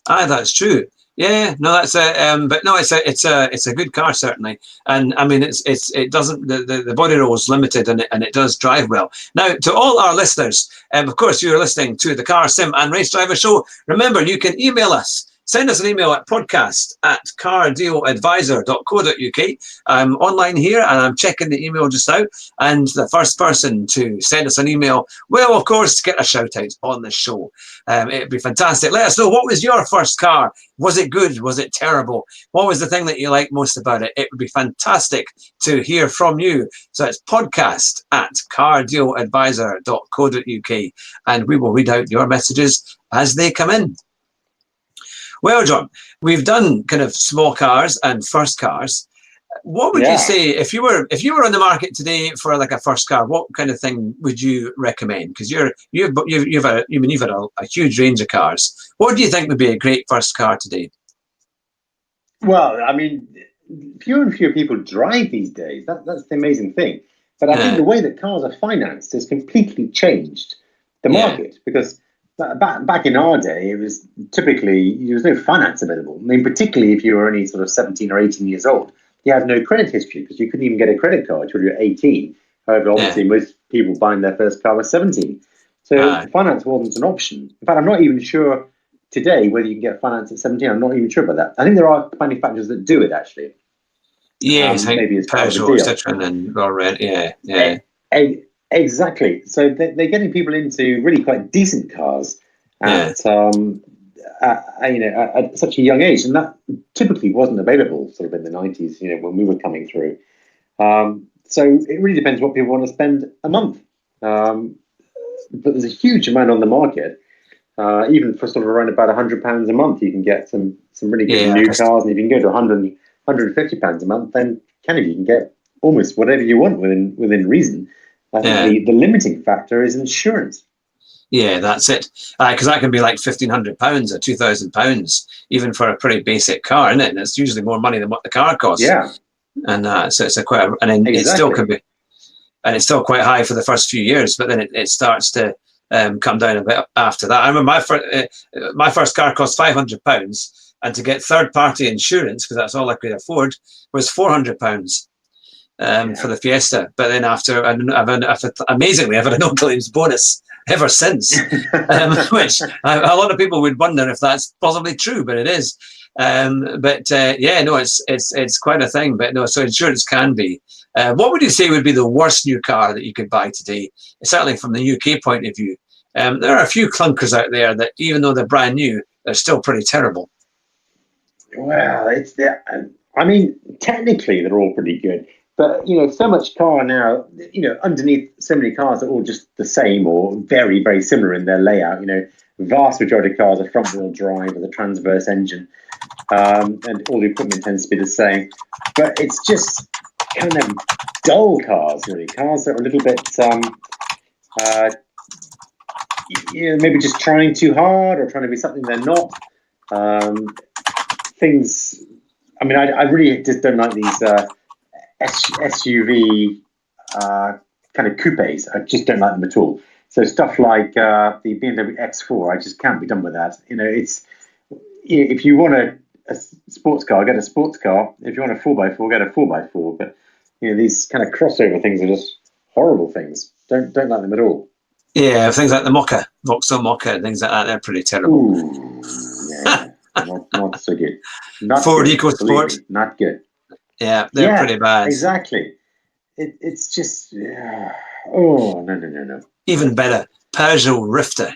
That's true. Yeah, no, that's but no, it's a good car, certainly, and I mean it doesn't the body roll is limited, and it does drive well. Now, to all our listeners, of course, you're listening to the Car Sim and Race Driver Show. Remember, you can email us. Send us an email at podcast@cardealadvisor.co.uk. I'm online here and I'm checking the email just now. And the first person to send us an email will, of course, get a shout out on the show. It'd be fantastic. Let us know, what was your first car? Was it good? Was it terrible? What was the thing that you liked most about it? It would be fantastic to hear from you. So it's podcast@cardealadvisor.co.uk, and we will read out your messages as they come in. Well, John, we've done kind of small cars and first cars. What would you say if you were on the market today for like a first car? What kind of thing would you recommend? Because you've had a huge range of cars. What do you think would be a great first car today? Well, I mean, fewer and fewer people drive these days. That's the amazing thing. But I think the way that cars are financed has completely changed the market because. Back in our day, it was typically there was no finance available. I mean, particularly if you were only sort of 17 or 18 years old, you had no credit history because you couldn't even get a credit card until you were 18. However, obviously, most people buying their first car were 17. So finance wasn't an option. In fact, I'm not even sure today whether you can get finance at 17. I'm not even sure about that. I think there are manufacturers that do it, actually. Yes, maybe it's Peugeot, Citroen, and Red. Yeah. Exactly. So they're getting people into really quite decent cars at such a young age, and that typically wasn't available sort of in the 90s, when we were coming through. So it really depends what people want to spend a month. But there's a huge amount on the market. Even for sort of around about £100 a month, you can get some really good new cars, and if you can go to £150 a month, then you can get almost whatever you want within reason. I think the limiting factor is insurance. Yeah, that's it. Because that can be like £1,500 or £2,000, even for a pretty basic car, isn't it? And it's usually more money than what the car costs. Yeah, and so it's it still can be, and it's still quite high for the first few years, but then it starts to come down a bit after that. I remember my first car cost £500, and to get third-party insurance, because that's all I could afford, was £400. for the Fiesta. But then after, amazingly, I've had a no claims bonus ever since, which a lot of people would wonder if that's possibly true, but it is. It's quite a thing. But no, so insurance can be. What would you say would be the worst new car that you could buy today? Certainly from the UK point of view. There are a few clunkers out there that, even though they're brand new, they're still pretty terrible. Well, I mean, technically they're all pretty good, but so much car now. Underneath so many cars are all just the same or very, very similar in their layout. Vast majority of cars are front-wheel drive with a transverse engine, and all the equipment tends to be the same. But it's just kind of dull cars, really. Cars that are a little bit, maybe just trying too hard or trying to be something they're not. Things. I mean, I really just don't like these SUV kind of coupes. I just don't like them at all. So stuff like the BMW X4, I just can't be done with that. It's if you want a sports car, get a sports car. If you want a 4x4, get a 4x4. But these kind of crossover things are just horrible things. Don't like them at all. Yeah, things like the Mokka, Vauxhall Mokka, and things like that, they're pretty terrible. Ooh, yeah. Not so good. Not Ford good, EcoSport, not good. Yeah, they're pretty bad. Exactly. It's just oh no. Even better, Peugeot Rifter.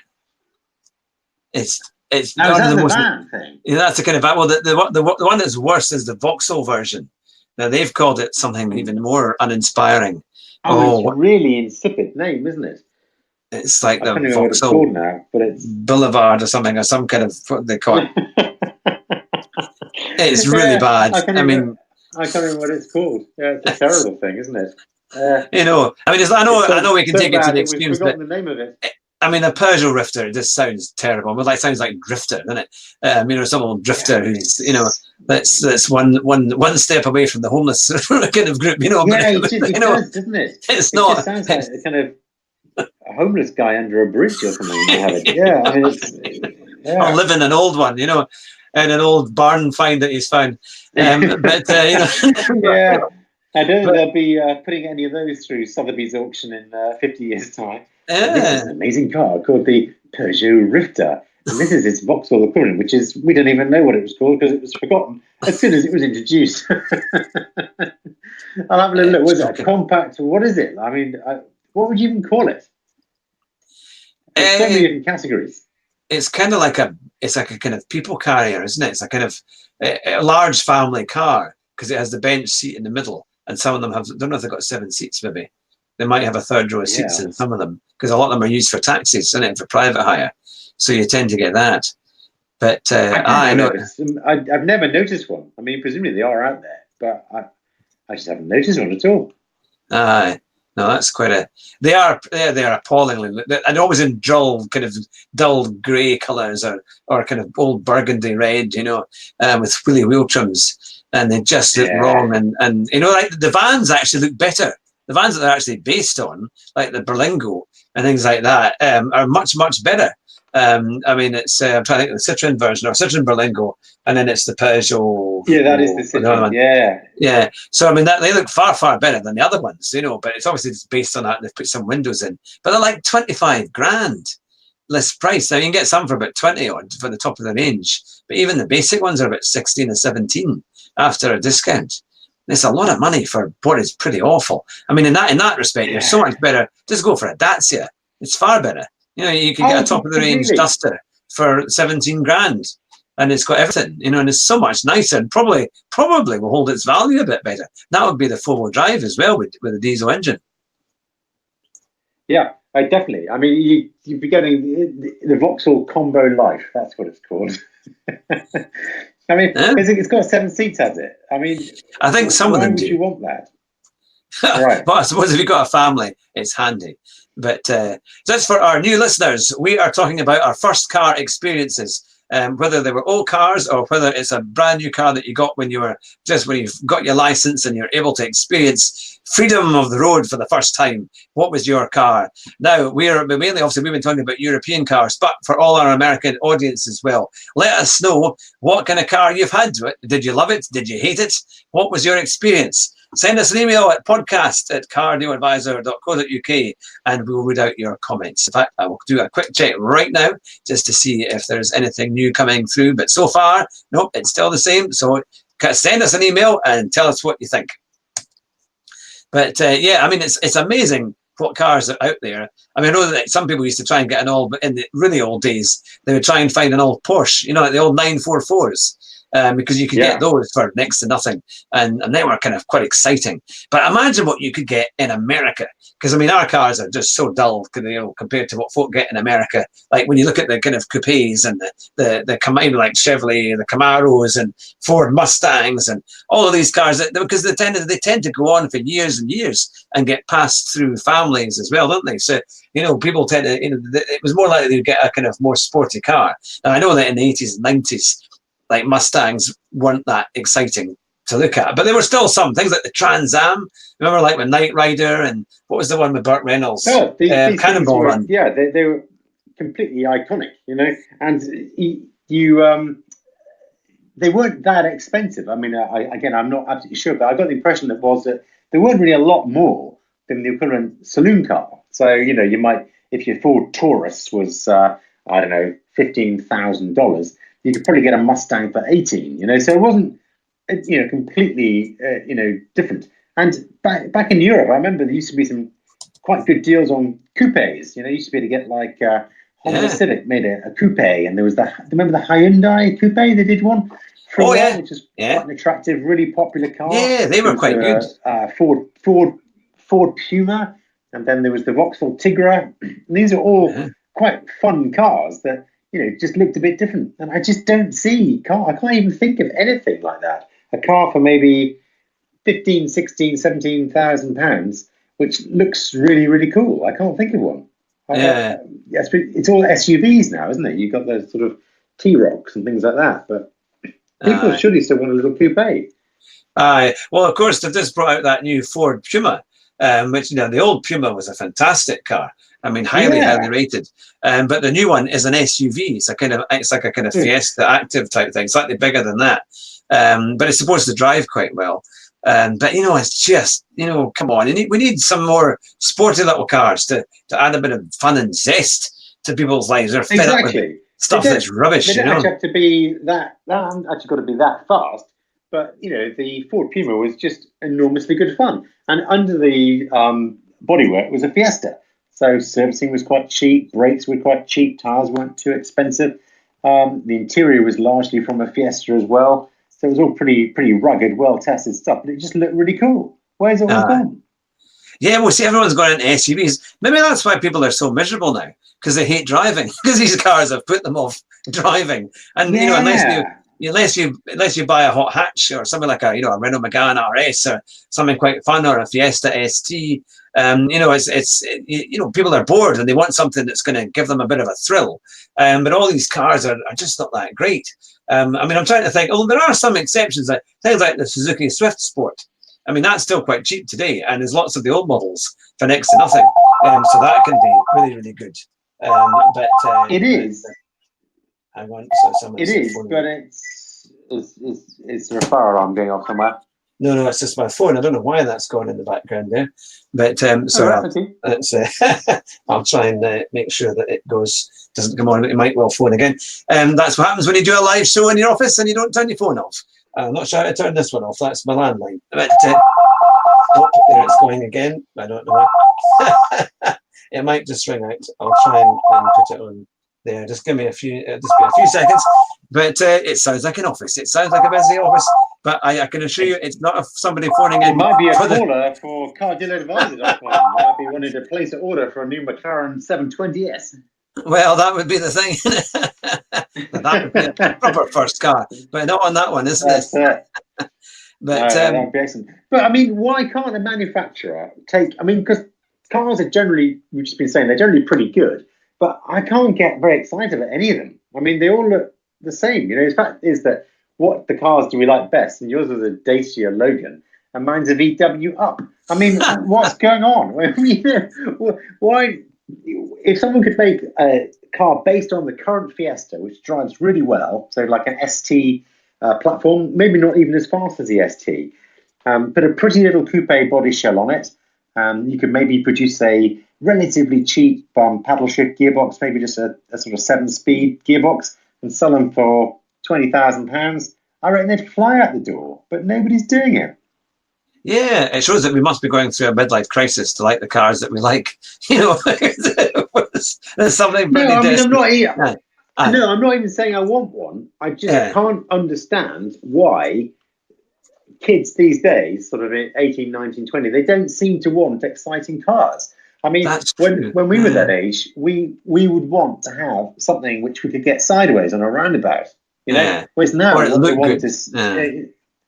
It's now, one is of the that most. van thing? Yeah, that's the kind of bad. Well, the one that's worse is the Vauxhall version. Now they've called it something even more uninspiring. It's a really insipid name, isn't it? It's like I the don't know what it's Vauxhall called now, but it's Boulevard or something, or some kind of what they call it. It's really bad. I can't remember what it's called. Yeah, it's a terrible thing, isn't it? I mean, I know we can take it to the extremes, but the name of it. I mean, a Peugeot Rifter just sounds terrible. But sounds like Drifter, doesn't it? Some old drifter who's that's one step away from the homeless kind of group. Yeah, it does, doesn't it? It's it not. Just sounds like a kind of a homeless guy under a bridge or something. Yeah, I mean, or living an old one, and an old barn find that he's found. Yeah, I don't think they'll be putting any of those through Sotheby's auction in 50 years' time. Yeah. This is an amazing car called the Peugeot Rifter. And this is its Vauxhall equivalent, which is, we don't even know what it was called because it was forgotten as soon as it was introduced. I'll have a little look. Was it a compact? What is it? I mean, what would you even call it? There's so many different categories. It's kind of like a kind of people carrier, isn't it? It's a kind of a large family car because it has the bench seat in the middle, and some of them have. I don't know if they've got 7 seats. Maybe they might have a third row of seats in some of them because a lot of them are used for taxis, isn't it, for private hire? So you tend to get that. But I know I've never noticed one. I mean, presumably they are out there, but I just haven't noticed one at all. No, that's quite a. They are appallingly, and always in dull grey colours or kind of old burgundy red, with wheelie wheel trims, and they just look wrong. And like the vans actually look better. The vans that they're actually based on, like the Berlingo and things like that, are much better. I mean, it's I'm trying to think of the Citroen version or Citroen Berlingo, and then it's the Peugeot. Yeah, that is the Citroen. Yeah. So I mean, they look far better than the other ones, But it's obviously just based on that. They've put some windows in, but they're like 25 grand list price. Now you can get some for about 20 odd for the top of the range, but even the basic ones are about 16 or 17 after a discount. It's a lot of money for what is pretty awful. I mean, in that respect, you're so much better. Just go for a Dacia. It's far better. You can get a top of the range Duster for 17 grand, and it's got everything. And it's so much nicer, and probably will hold its value a bit better. That would be the 4-wheel drive as well with a diesel engine. Yeah, definitely. I mean, you'd be getting the Vauxhall Combo Life. That's what it's called. I mean, it's got 7 seats, has it? I mean, I think some of them do. Why would you want that? Right. But I suppose if you've got a family, it's handy. But just for our new listeners, we are talking about our first car experiences, whether they were old cars or whether it's a brand new car that you got when you've got your license and you're able to experience freedom of the road for the first time. What was your car? Now, obviously, we've been talking about European cars, but for all our American audience as well, let us know what kind of car you've had. Did you love it? Did you hate it? What was your experience? Send us an email at podcast@cardealadvisor.co.uk and we'll read out your comments. In fact, I will do a quick check right now just to see if there's anything new coming through. But so far, nope, it's still the same. So send us an email and tell us what you think. But yeah, I mean, it's amazing what cars are out there. I mean, I know that some people used to try and get an old, but in the really old days, they would try and find an old Porsche, like the old 944s. Because you could get those for next to nothing, and they were kind of quite exciting. But imagine what you could get in America, because I mean our cars are just so dull, compared to what folk get in America. Like when you look at the kind of coupes and the like Chevrolet, the Camaros and Ford Mustangs and all of these cars, because they tend to go on for years and years and get passed through families as well, don't they? So people tend to, it was more likely to get a kind of more sporty car. Now I know that in the 80s and 90s. Like Mustangs weren't that exciting to look at, but there were still some things like the Trans Am. Remember, like with Knight Rider, and what was the one with Burt Reynolds? Oh, these Cannonball Run. Yeah, they were completely iconic, and they weren't that expensive. I mean, I'm not absolutely sure, but I got the impression that there weren't really a lot more than the equivalent saloon car. So you might, if your Ford Taurus was I don't know, $15,000. You could probably get a Mustang for 18, so it wasn't, completely, different. And back in Europe, I remember there used to be some quite good deals on coupes. You used to be able to get like Honda Civic made a coupe, and there was remember the Hyundai coupe? They did one for a while, which is quite an attractive, really popular car. Yeah, they were quite good. Ford Puma, and then there was the Vauxhall Tigra. And these are all quite fun cars that just looked a bit different. And I just don't see car. I can't even think of anything like that. A car for maybe 15, 16, 17,000 pounds, which looks really, really cool. I can't think of one. It's all SUVs now, isn't it? You've got those sort of T-Rocks and things like that. But people surely still want a little coupe. Well, of course, they've just brought out that new Ford Puma, which, the old Puma was a fantastic car. I mean, highly rated. But the new one is an SUV. It's like a kind of Fiesta Active type thing, slightly bigger than that. But it's supposed to drive quite well. But it's just, come on, we need some more sporty little cars to add a bit of fun and zest to people's lives. They're fed up with stuff that's rubbish. They don't actually have to be that. They haven't actually got to be that fast. But the Ford Puma was just enormously good fun, and under the bodywork was a Fiesta. So servicing was quite cheap, brakes were quite cheap, tires weren't too expensive. The interior was largely from a Fiesta as well. So it was all pretty rugged, well-tested stuff, but it just looked really cool. Where's it all gone? Yeah, well, see, everyone's got into SUVs. Maybe that's why people are so miserable now, because they hate driving, because these cars have put them off driving. And, unless you buy a hot hatch or something like a Renault Megane RS or something quite fun, or a Fiesta ST, people are bored and they want something that's going to give them a bit of a thrill. But all these cars are just not that great. I mean, I'm trying to think. Oh, there are some exceptions, like things like the Suzuki Swift Sport. I mean, that's still quite cheap today, and there's lots of the old models for next to nothing. So that can be really, really good. But it is. I want it is, but it's the fire alarm going off somewhere. No, it's just my phone. I don't know why that's going in the background there, but I'll try and make sure that it doesn't come on. But it might well phone again. That's what happens when you do a live show in your office and you don't turn your phone off. I'm not sure how to turn this one off. That's my landline. But there it's going again. I don't know. It might just ring out. I'll try and put it on there. Just give me a few seconds. But it sounds like an office. It sounds like a busy office. But I can assure you, it's not somebody phoning in. It might be a caller for CarDealerAdvisor.com. Might be wanting to place an order for a new McLaren 720S. Well, that would be the thing. That would be a proper first car, but not on that one, isn't it? But that'd be excellent. But I mean, why can't a manufacturer take? I mean, because cars are generally, we've just been saying, they're generally pretty good. But I can't get very excited about any of them. I mean, they all look the same. The fact is that what the cars do we like best? And yours was a Dacia Logan, and mine's a VW Up. I mean, what's going on? Why? If someone could make a car based on the current Fiesta, which drives really well, so like an ST platform, maybe not even as fast as the ST, but a pretty little coupe body shell on it. You could maybe produce a relatively cheap paddle shift gearbox, maybe just a sort of 7-speed gearbox, and sell them for £20,000. I reckon they'd fly out the door, but nobody's doing it. Yeah, it shows that we must be going through a midlife crisis to like the cars that we like. You know, there's something pretty desperate. I'm not even saying I want one. I just can't understand why kids these days, sort of 18, 19, 20, they don't seem to want exciting cars. I mean, when we were that age, we would want to have something which we could get sideways on a roundabout. You know, whereas now what they want is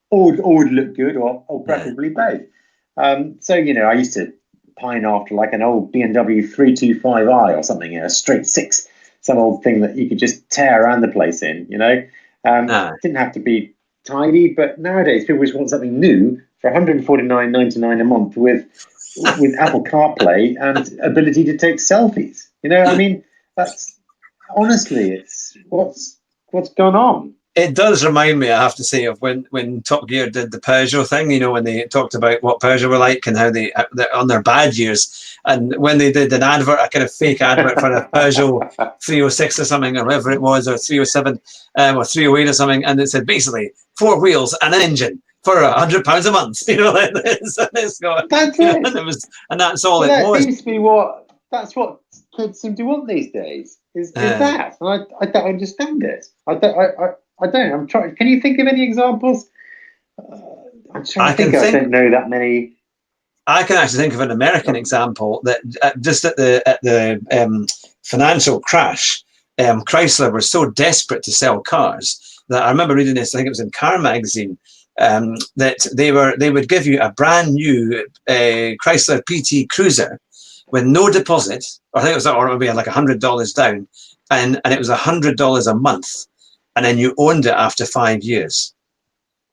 or would look good, or preferably both. So I used to pine after like an old BMW 325i or something, a straight six, some old thing that you could just tear around the place in. Didn't have to be tidy, but nowadays people just want something new for $149.99 a month with Apple CarPlay and ability to take selfies. I mean, that's honestly, it's what's going on. It does remind me, I have to say, of when Top Gear did the Peugeot thing, when they talked about what Peugeot were like and how they're on their bad years. And when they did an advert, a kind of fake advert for a Peugeot 306 or something, or whatever it was, or 307 or 308 or something, and it said basically 4 wheels and an engine for £100 a month. That's it. And that's all it was. That seems to be that's what kids seem to want these days. Is that? And I don't understand it. I don't. I'm trying. Can you think of any examples? I'm trying to think. I don't know that many. I can actually think of an American example that just at the financial crash, Chrysler were so desperate to sell cars that I remember reading this. I think it was in Car Magazine. That they would give you a brand new Chrysler PT Cruiser with no deposit, or I think it was, or maybe like $100 down, and it was $100 a month. And then you owned it after 5 years.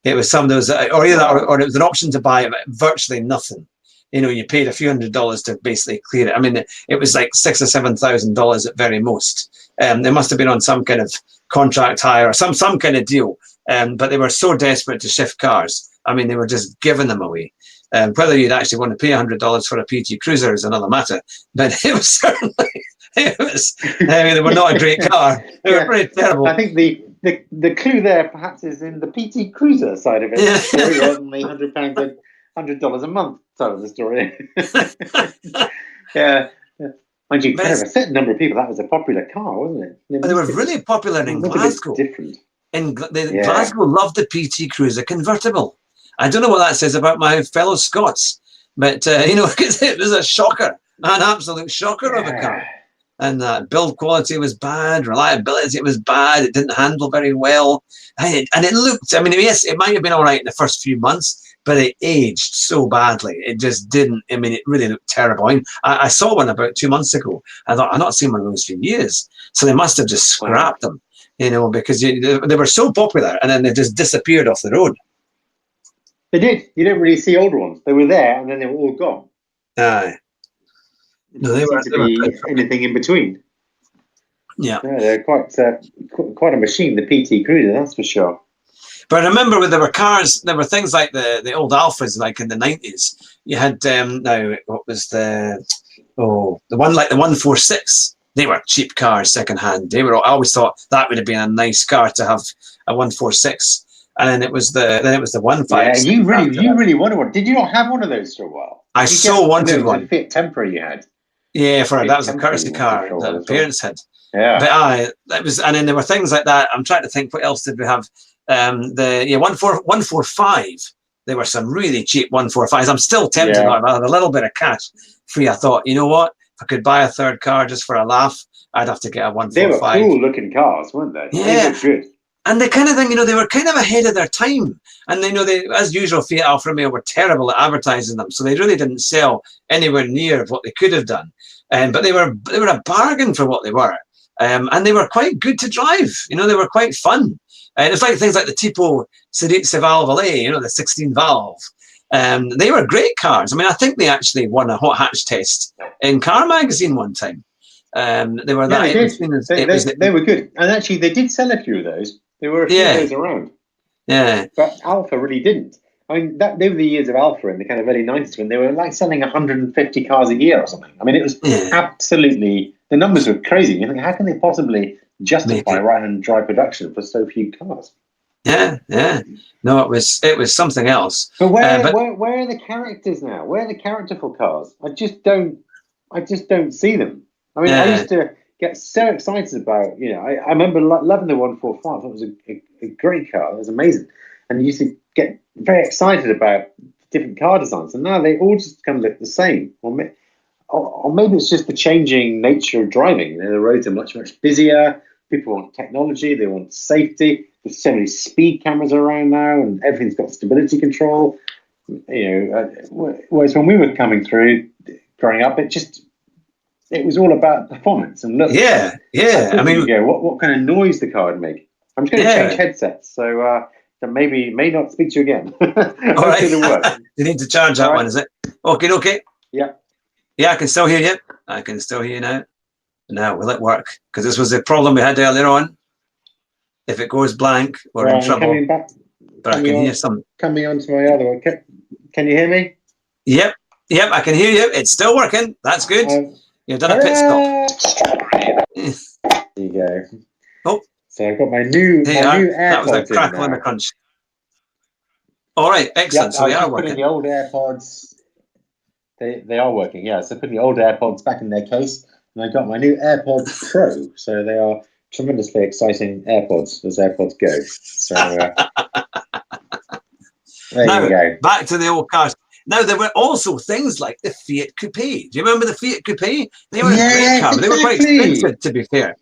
It was or it was an option to buy virtually nothing. You paid a few $100s to basically clear it. I mean, it was like $6,000 or $7,000 at very most. They must have been on some kind of contract hire or some kind of deal. But they were so desperate to shift cars. I mean, they were just giving them away. Whether you'd actually want to pay $100 for a PT Cruiser is another matter. But it was certainly. They were not a great car. They were pretty terrible. I think the clue there perhaps is in the PT Cruiser side of it, rather than the $100 a month side of the story. Yeah. Mind you, kind of a certain number of people, that was a popular car, wasn't it? But they were really popular in Glasgow. Different. Glasgow loved the PT Cruiser convertible. I don't know what that says about my fellow Scots, but because it was a shocker, an absolute shocker of a car. And build quality was bad, reliability was bad, it didn't handle very well. And it looked, yes, it might have been all right in the first few months, but it aged so badly. It just didn't, it really looked terrible. I saw one about 2 months ago. I thought, I've not seen one of those for years. So they must have just scrapped them, because they were so popular and then they just disappeared off the road. They did. You don't really see older ones. They were there and then they were all gone. Aye. No, they were anything in between. Yeah, they're quite a machine. The PT Cruiser, that's for sure. But I remember there were cars. There were things like the old Alphas, like in the 90s. You had now what was the one like the 146. They were cheap cars, secondhand. I always thought that would have been a nice car to have, a 146. And then it was the 1.5. Yeah, you really wanted one. Did you not have one of those for a while? I so wanted one. Fiat Tempra you had. Yeah, that was a courtesy car that parents had. Yeah. But and then there were things like that. I'm trying to think, what else did we have? 145. There were some really cheap 145s. I'm still tempted. I had a little bit of cash free. I thought, you know what? If I could buy a third car just for a laugh, I'd have to get a 145. They were cool looking cars, weren't they? Yeah. They looked good. And the kind of thing, they were kind of ahead of their time. And they, as usual, Fiat Alfa Romeo were terrible at advertising them. So they really didn't sell anywhere near what they could have done. But they were a bargain for what they were. And they were quite good to drive. They were quite fun. And it's like things like the Tipo Ceval Valet, the 16 valve. They were great cars. I mean, I think they actually won a hot hatch test in Car Magazine one time. They were Yeah, that. they did. They were good, and actually, they did sell a few of those. There were a few of those around. Yeah, but Alpha really didn't. I mean, they were the years of Alpha in the kind of early 90s when they were like selling 150 cars a year or something. I mean, it was absolutely, the numbers were crazy. You think, how can they possibly justify right-hand drive production for so few cars? Yeah. No, it was something else. But where are the characters now? Where are the characterful cars? I just don't see them. I mean, I used to get so excited about, I remember loving the 145. I thought it was a great car. It was amazing. And you used to get very excited about different car designs. And now they all just kind of look the same. Or maybe it's just the changing nature of driving. The roads are much, much busier. People want technology. They want safety. There's so many speed cameras around now, and everything's got stability control. Whereas when we were coming through, growing up, it was all about performance and look. Yeah. I mean, what kind of noise the car would make. I'm just going to change headsets, so may not speak to you again. All right. It'll work. You need to charge that one, is it? Okay. Yeah. Yeah, I can still hear you. I can still hear you now. Now, will it work? Because this was a problem we had earlier on. If it goes blank, we're in trouble. Coming back, but I can hear some. Coming on to my other one. Can you hear me? Yep, I can hear you. It's still working. That's good. You've done a pit stop. There you go. Oh. So I've got my new AirPods. That was a crackle and a crunch. All right, excellent. So they are working. The old AirPods, they are working, yeah. So putting the old AirPods back in their case, and I got my new AirPods Pro. So they are tremendously exciting AirPods as AirPods go. So there you go. Back to the old cars. Now, there were also things like the Fiat Coupe. Do you remember the Fiat Coupe? They were a great car, but they were quite expensive, to be fair.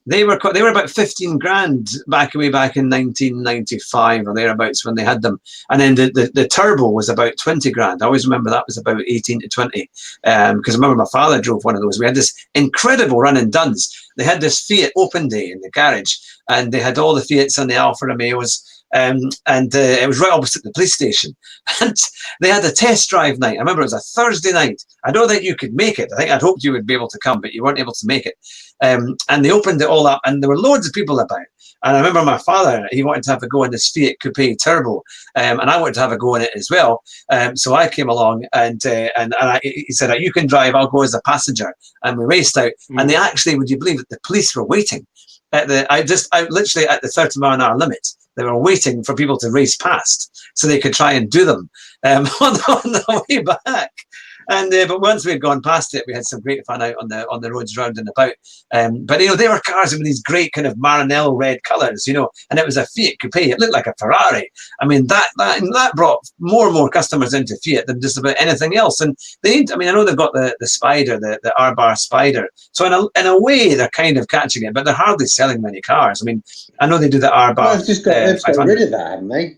They were about 15 grand way back in 1995 or thereabouts when they had them. And then the turbo was about 20 grand. I always remember that was about 18 to 20. Because I remember my father drove one of those. We had this incredible run in Duns. They had this Fiat open day in the garage, and they had all the Fiats and the Alfa Romeos. And it was right opposite the police station, and they had a test drive night. I remember it was a Thursday night. I don't think you could make it. I think I'd hoped you would be able to come, but you weren't able to make it. And they opened it all up, and there were loads of people about. And I remember my father, he wanted to have a go in this Fiat Coupe Turbo, and I wanted to have a go in it as well. So I came along, and he said, "You can drive, I'll go as a passenger." And we raced out, and they actually, would you believe it, the police were waiting at literally at the 30-mile-an-hour limit. They were waiting for people to race past so they could try and do them on the way back. And but once we'd gone past it, we had some great fun out on the roads round and about. But they were cars with these great kind of Maranello red colours, and it was a Fiat Coupe. It looked like a Ferrari. I mean, that brought more and more customers into Fiat than just about anything else. And I know they've got the Spider, the R-Bar Spider. So in a way, they're kind of catching it, but they're hardly selling many cars. I mean, I know they do the R-Bar. Well, they've got rid of that, haven't they?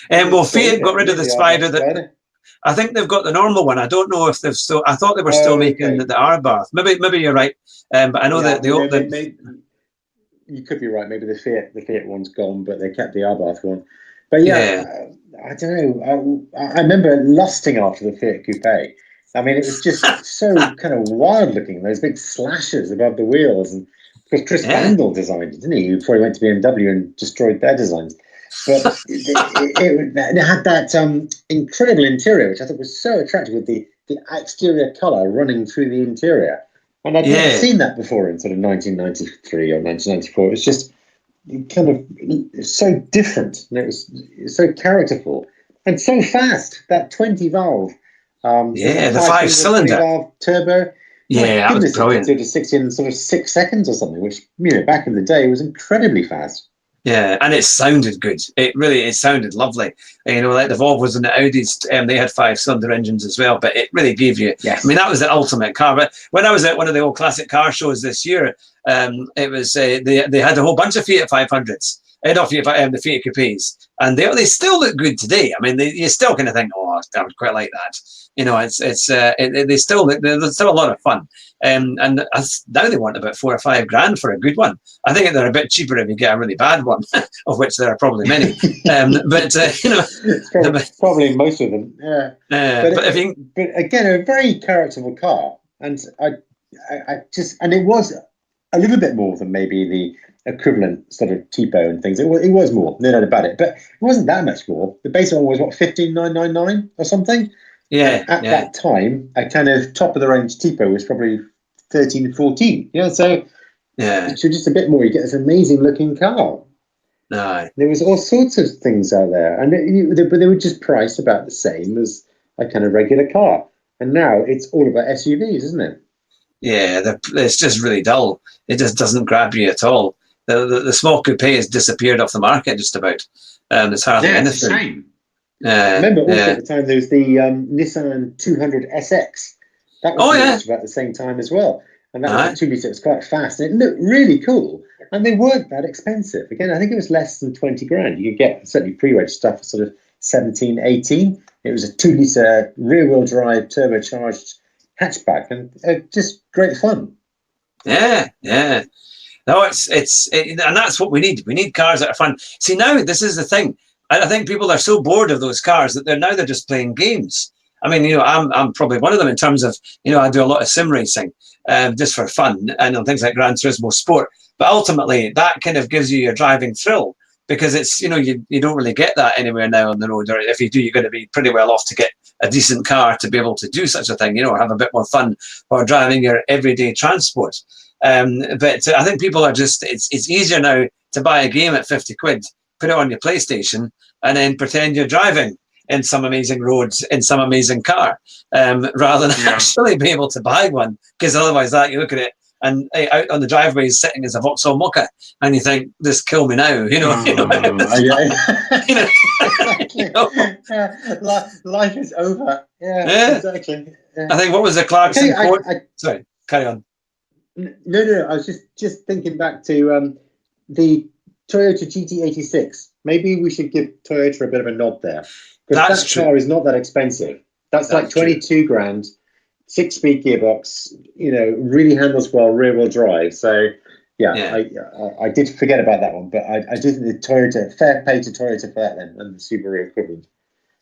Well, Fiat got rid of the Spider. I think they've got the normal one. I don't know if they've still. I thought they were still making the R-Bar. Maybe you're right. But I know that you could be right. Maybe the Fiat one's gone, but they kept the R-Bar one. But I don't know. I remember lusting after the Fiat Coupe. I mean, it was just so kind of wild looking. Those big slashes above the wheels, and because Chris Bandel designed it, didn't he? Before he went to BMW and destroyed their designs. But it had that incredible interior, which I thought was so attractive, with the exterior colour running through the interior. And I'd never seen that before in sort of 1993 or 1994. It was just kind of so different, and it was so characterful and so fast. That 20-valve, the 5-cylinder 20-valve turbo. Yeah, that was brilliant. It did 60 in sort of 6 seconds or something, which back in the day was incredibly fast. Yeah, and it sounded good. It sounded lovely. Like the Volvos and the Audis, they had 5-cylinder engines as well, but it really gave you. Yes. I mean, that was the ultimate car. But when I was at one of the old classic car shows this year, it was they had a whole bunch of Fiat 500s. the Fiat Coupes, and they still look good today. I mean, you still kind of think, oh, I would quite like that. You know, they still they're still a lot of fun. And now they want about $4 or $5 grand for a good one. I think they're a bit cheaper if you get a really bad one, of which there are probably many. But you know, it's probably most of them. Yeah. But again, a very characterful car, and I just, and it was a little bit more than maybe the equivalent sort of Tipo and things. It was more, no doubt about it, but it wasn't that much more. The base one was what, 15,999 or something. Yeah. At that time, a kind of top of the range Tipo was probably 13, 14. You know, so just a bit more, you get this amazing looking car. No. There was all sorts of things out there, and but they were just priced about the same as a kind of regular car. And now it's all about SUVs, isn't it? Yeah, it's just really dull. It just doesn't grab you at all. The small coupe has disappeared off the market just about. There's hardly anything. It's a shame. Remember also at the time there was the Nissan 200 SX. That was about the same time as well. And that was a 2 litre. It was quite fast. And it looked really cool. And they weren't that expensive. Again, I think it was less than 20 grand. You could get certainly pre-reg stuff for sort of 17, 18. It was a 2 litre rear-wheel drive turbocharged hatchback, and just great fun. Yeah. No, and that's what we need. We need cars that are fun. See, now this is the thing. I think people are so bored of those cars that they're just playing games. I mean, you know, I'm probably one of them in terms of, you know, I do a lot of sim racing just for fun and on things like Gran Turismo Sport. But ultimately, that kind of gives you your driving thrill, because it's, you know, you don't really get that anywhere now on the road. Or if you do, you're going to be pretty well off to get a decent car to be able to do such a thing, you know, or have a bit more fun while driving your everyday transport. But I think people are just, it's easier now to buy a game at 50 quid, put it on your PlayStation, and then pretend you're driving in some amazing roads in some amazing car, rather than actually be able to buy one. Because otherwise that, you look at it, and out on the driveway is sitting as a Vauxhall Mocha, and you think, "This kill me now," you know. Life is over. Yeah. Exactly. Yeah. I think what was the Clarkson quote? Sorry, carry on. No. I was just thinking back to the Toyota GT86. Maybe we should give Toyota a bit of a nod there, because that car is not that expensive. That's like 22 grand. 6-speed gearbox, you know, really handles well, rear-wheel drive. So, I did forget about that one, but I did the Toyota, fair play to Toyota for that then, and the Subaru equivalent.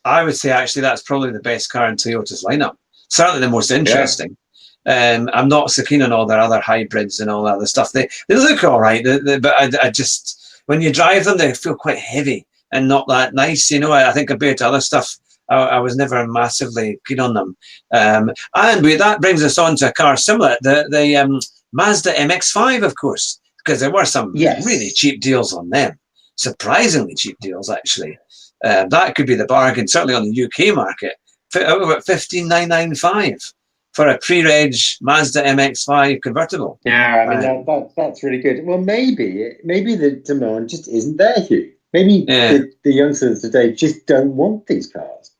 I would say actually that's probably the best car in Toyota's lineup. Certainly the most interesting. I'm not so keen on all their other hybrids and all that other stuff. They look all right, but I just, when you drive them, they feel quite heavy and not that nice. You know, I think compared to other stuff, I was never massively keen on them. And that brings us on to a car similar, the Mazda MX-5, of course, because there were some really cheap deals on them. Surprisingly cheap deals, actually. That could be the bargain, certainly on the UK market. Over at 15,995 for a pre-reg Mazda MX-5 convertible. Yeah, I mean, that's really good. Well, maybe the demand just isn't there, Hugh. Maybe the youngsters today just don't want these cars.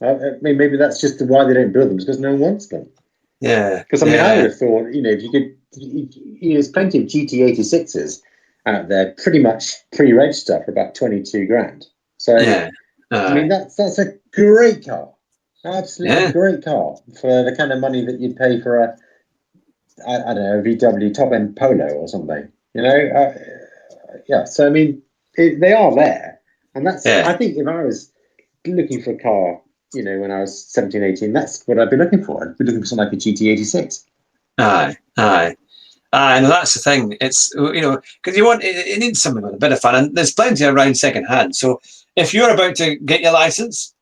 I mean, maybe that's just why they don't build them, because no one wants them. Yeah. Because I mean, I would have thought, you know, if you could, there's plenty of GT86s out there, pretty much pre-reg stuff for about 22 grand. So, I mean, that's a great car, absolutely great car for the kind of money that you'd pay for a, I don't know, a VW top-end Polo or something. You know, So I mean, they are there, and that's. I think if I was looking for a car, you know, when I was 17, 18, that's what I'd be looking for. I'd be looking for something like a GT86. Aye. And that's the thing. It's, you know, because it needs something with a bit of fun, and there's plenty around second hand. So if you're about to get your license,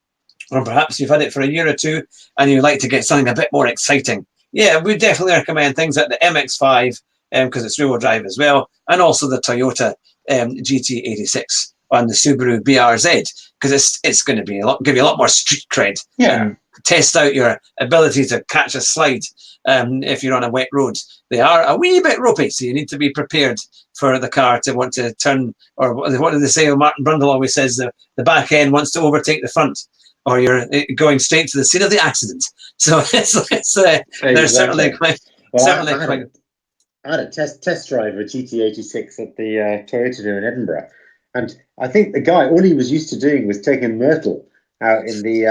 or perhaps you've had it for a year or two, and you'd like to get something a bit more exciting, we definitely recommend things like the MX-5, because it's rear-wheel drive as well, and also the Toyota GT86 on the Subaru BRZ, because it's going to be give you a lot more street cred and test out your ability to catch a slide if you're on a wet road. They are a wee bit ropey, so you need to be prepared for the car to want to turn, or what do they say? Martin Brundle always says the back end wants to overtake the front, or you're going straight to the scene of the accident. So they're certainly quite. I had a test drive of a GT86 at the Toyota in Edinburgh, And I think the guy, all he was used to doing was taking Myrtle out in the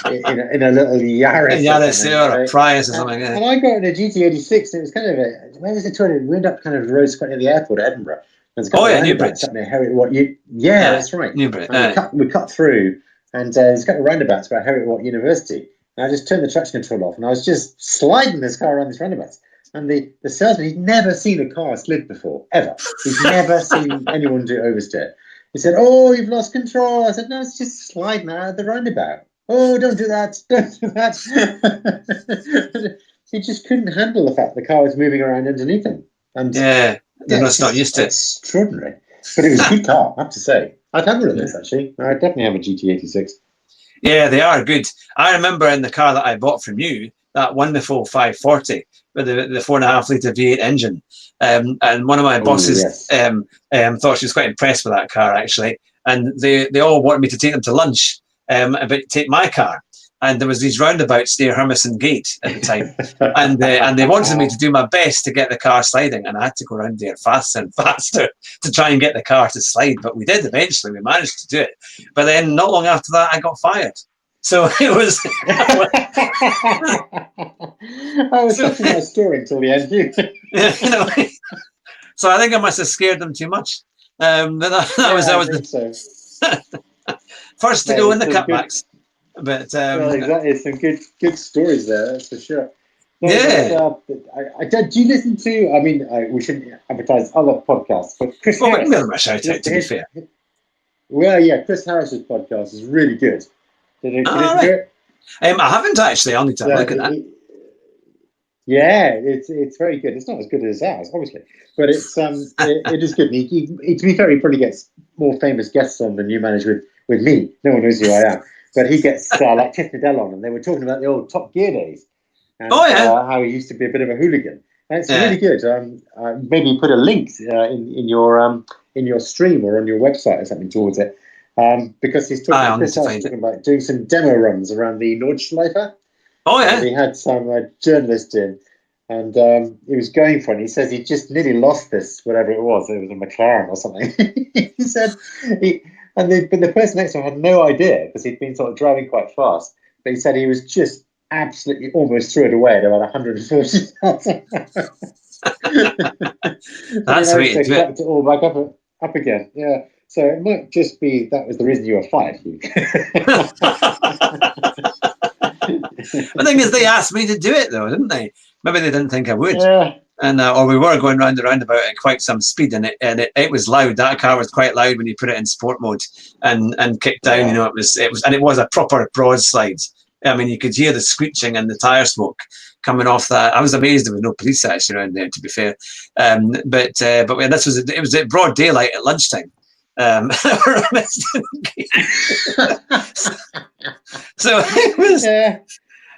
in a little Yaris Yeah, or that's something. or a Prius or something. And I got in a GT86, and it was kind of where was the toilet? We ended up kind of roads quite near the airport at Edinburgh. There's a couple of roundabouts up near Heriot Watt. Yeah, that's right. Newbridge. And we cut through, and there's a couple of roundabouts by Heriot Watt University. And I just turned the traction control off, and I was just sliding this car around these roundabouts. And the salesman, he'd never seen a car slid before, ever. He'd never seen anyone do oversteer. He said, "Oh, you've lost control." I said, "No, it's just sliding out of the roundabout." "Oh, don't do that. Don't do that." He just couldn't handle the fact the car was moving around underneath him. And they're not used to it. Extraordinary. But it was a good car, I have to say. I'd have one of those, actually. I'd definitely have a GT86. Yeah, they are good. I remember in the car that I bought from you, that wonderful 540 with the 4.5 litre V8 engine. And one of my bosses thought she was quite impressed with that car, actually. And they all wanted me to take them to lunch, but take my car. And there was these roundabouts near Hermiston Gate at the time. and they wanted me to do my best to get the car sliding. And I had to go around there faster and faster to try and get the car to slide. But we did eventually. We managed to do it. But then not long after that, I got fired. So it was... I was such a nice story until the end. So I think I must have scared them too much. But that was the first to go in the cutbacks. But exactly, some good stories there, that's for sure. No, yeah. Do you listen to? I mean, we shouldn't advertise other podcasts, but Chris Harris. We can give him a shout out, to be fair. Well, yeah, Chris Harris's podcast is really good. Did you listen to it? I haven't actually. I'll need to look at that. It's very good. It's not as good as ours, obviously, but it's it is good. He, to be fair, he probably gets more famous guests on than you manage with me. No one knows who I am, but he gets like Tiff Liddell on, and they were talking about the old Top Gear days, and how he used to be a bit of a hooligan. And it's really good. Maybe put a link in your stream or on your website or something towards it, because he's talking about doing some demo runs around the Nordschleife. Oh yeah. And he had some journalist in, and he was going for it. And he says he just nearly lost this, whatever it was. It was a McLaren or something. He said, but the person next to him had no idea because he'd been sort of driving quite fast. But he said he was just absolutely almost threw it away at about 140,000. That's sweet. So clapped it all back up again. Yeah. So it might just be that was the reason you were fired, Hugh. The thing is, they asked me to do it, though, didn't they? Maybe they didn't think I would. Yeah. And or we were going round the roundabout at quite some speed, and it was loud. That car was quite loud when you put it in sport mode and kicked down. You know, it was a proper broad slide. I mean, you could hear the screeching and the tire smoke coming off that. I was amazed there was no police actually around there, to be fair. But this was at broad daylight at lunchtime. So it was.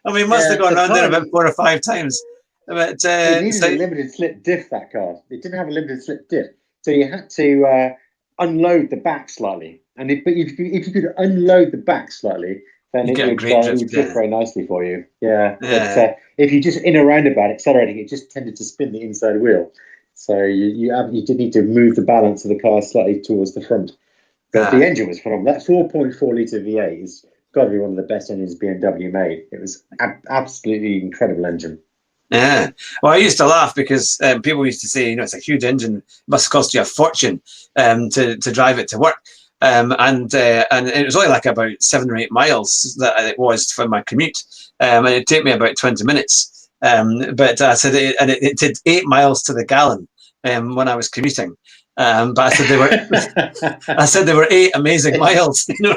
I mean, must have gone around there about 4 or 5 times. But it needed a limited slip diff, that car. It didn't have a limited slip diff, so you had to unload the back slightly. And if you could unload the back slightly, then it would drift very nicely for you. Yeah. But, if you just in a roundabout accelerating, it just tended to spin the inside wheel. So you did need to move the balance of the car slightly towards the front. But the engine was phenomenal. That 4.4 litre V8 is got to be one of the best engines BMW made. It was absolutely incredible engine. Yeah. Well, I used to laugh because people used to say, it's a huge engine. It must cost you a fortune to drive it to work. And it was only like about 7 or 8 miles that it was for my commute. And it'd take me about 20 minutes. But I said it did 8 miles to the gallon when I was commuting. But I said there were 8 amazing miles. Yeah,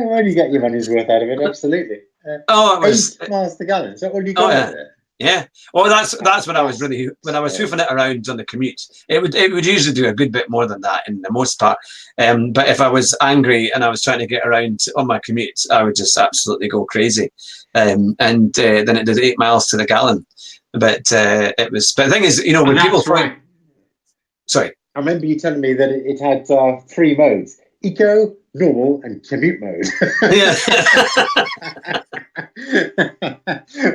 well, you get your money's worth out of it, absolutely. It was 8 miles to the gallon. Is that all you got out of it? Yeah. Well, that's when I was hoofing it around on the commute. It would usually do a good bit more than that in the most part. But if I was angry and I was trying to get around on my commute, I would just absolutely go crazy. And then it did 8 miles to the gallon. But it was. But the thing is, when people find. Sorry. I remember you telling me that it had 3 modes: eco, normal, and commute mode. Yeah.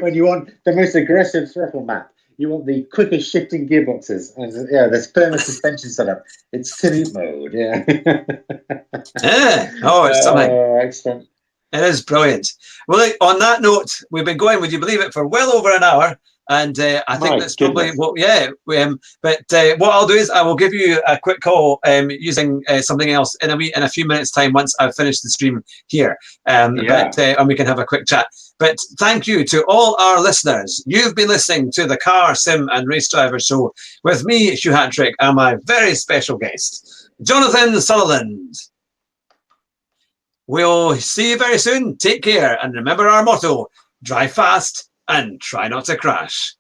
When you want the most aggressive throttle map, You want the quickest shifting gearboxes, and yeah, there's firmer suspension setup. It's Canute mode. Yeah. Yeah. Oh, it's something. Oh, excellent. It is brilliant. Well, on that note, we've been going, would you believe it, for well over an hour. And I think My that's probably goodness. what, yeah. But what I'll do is I will give you a quick call using something else in a few minutes' time once I've finished the stream here. Yeah. And we can have a quick chat. But thank you to all our listeners. You've been listening to the Car, Sim and Race Driver Show with me, Hugh Hattrick, and my very special guest, Jonathan Sutherland. We'll see you very soon. Take care. And remember our motto, drive fast and try not to crash.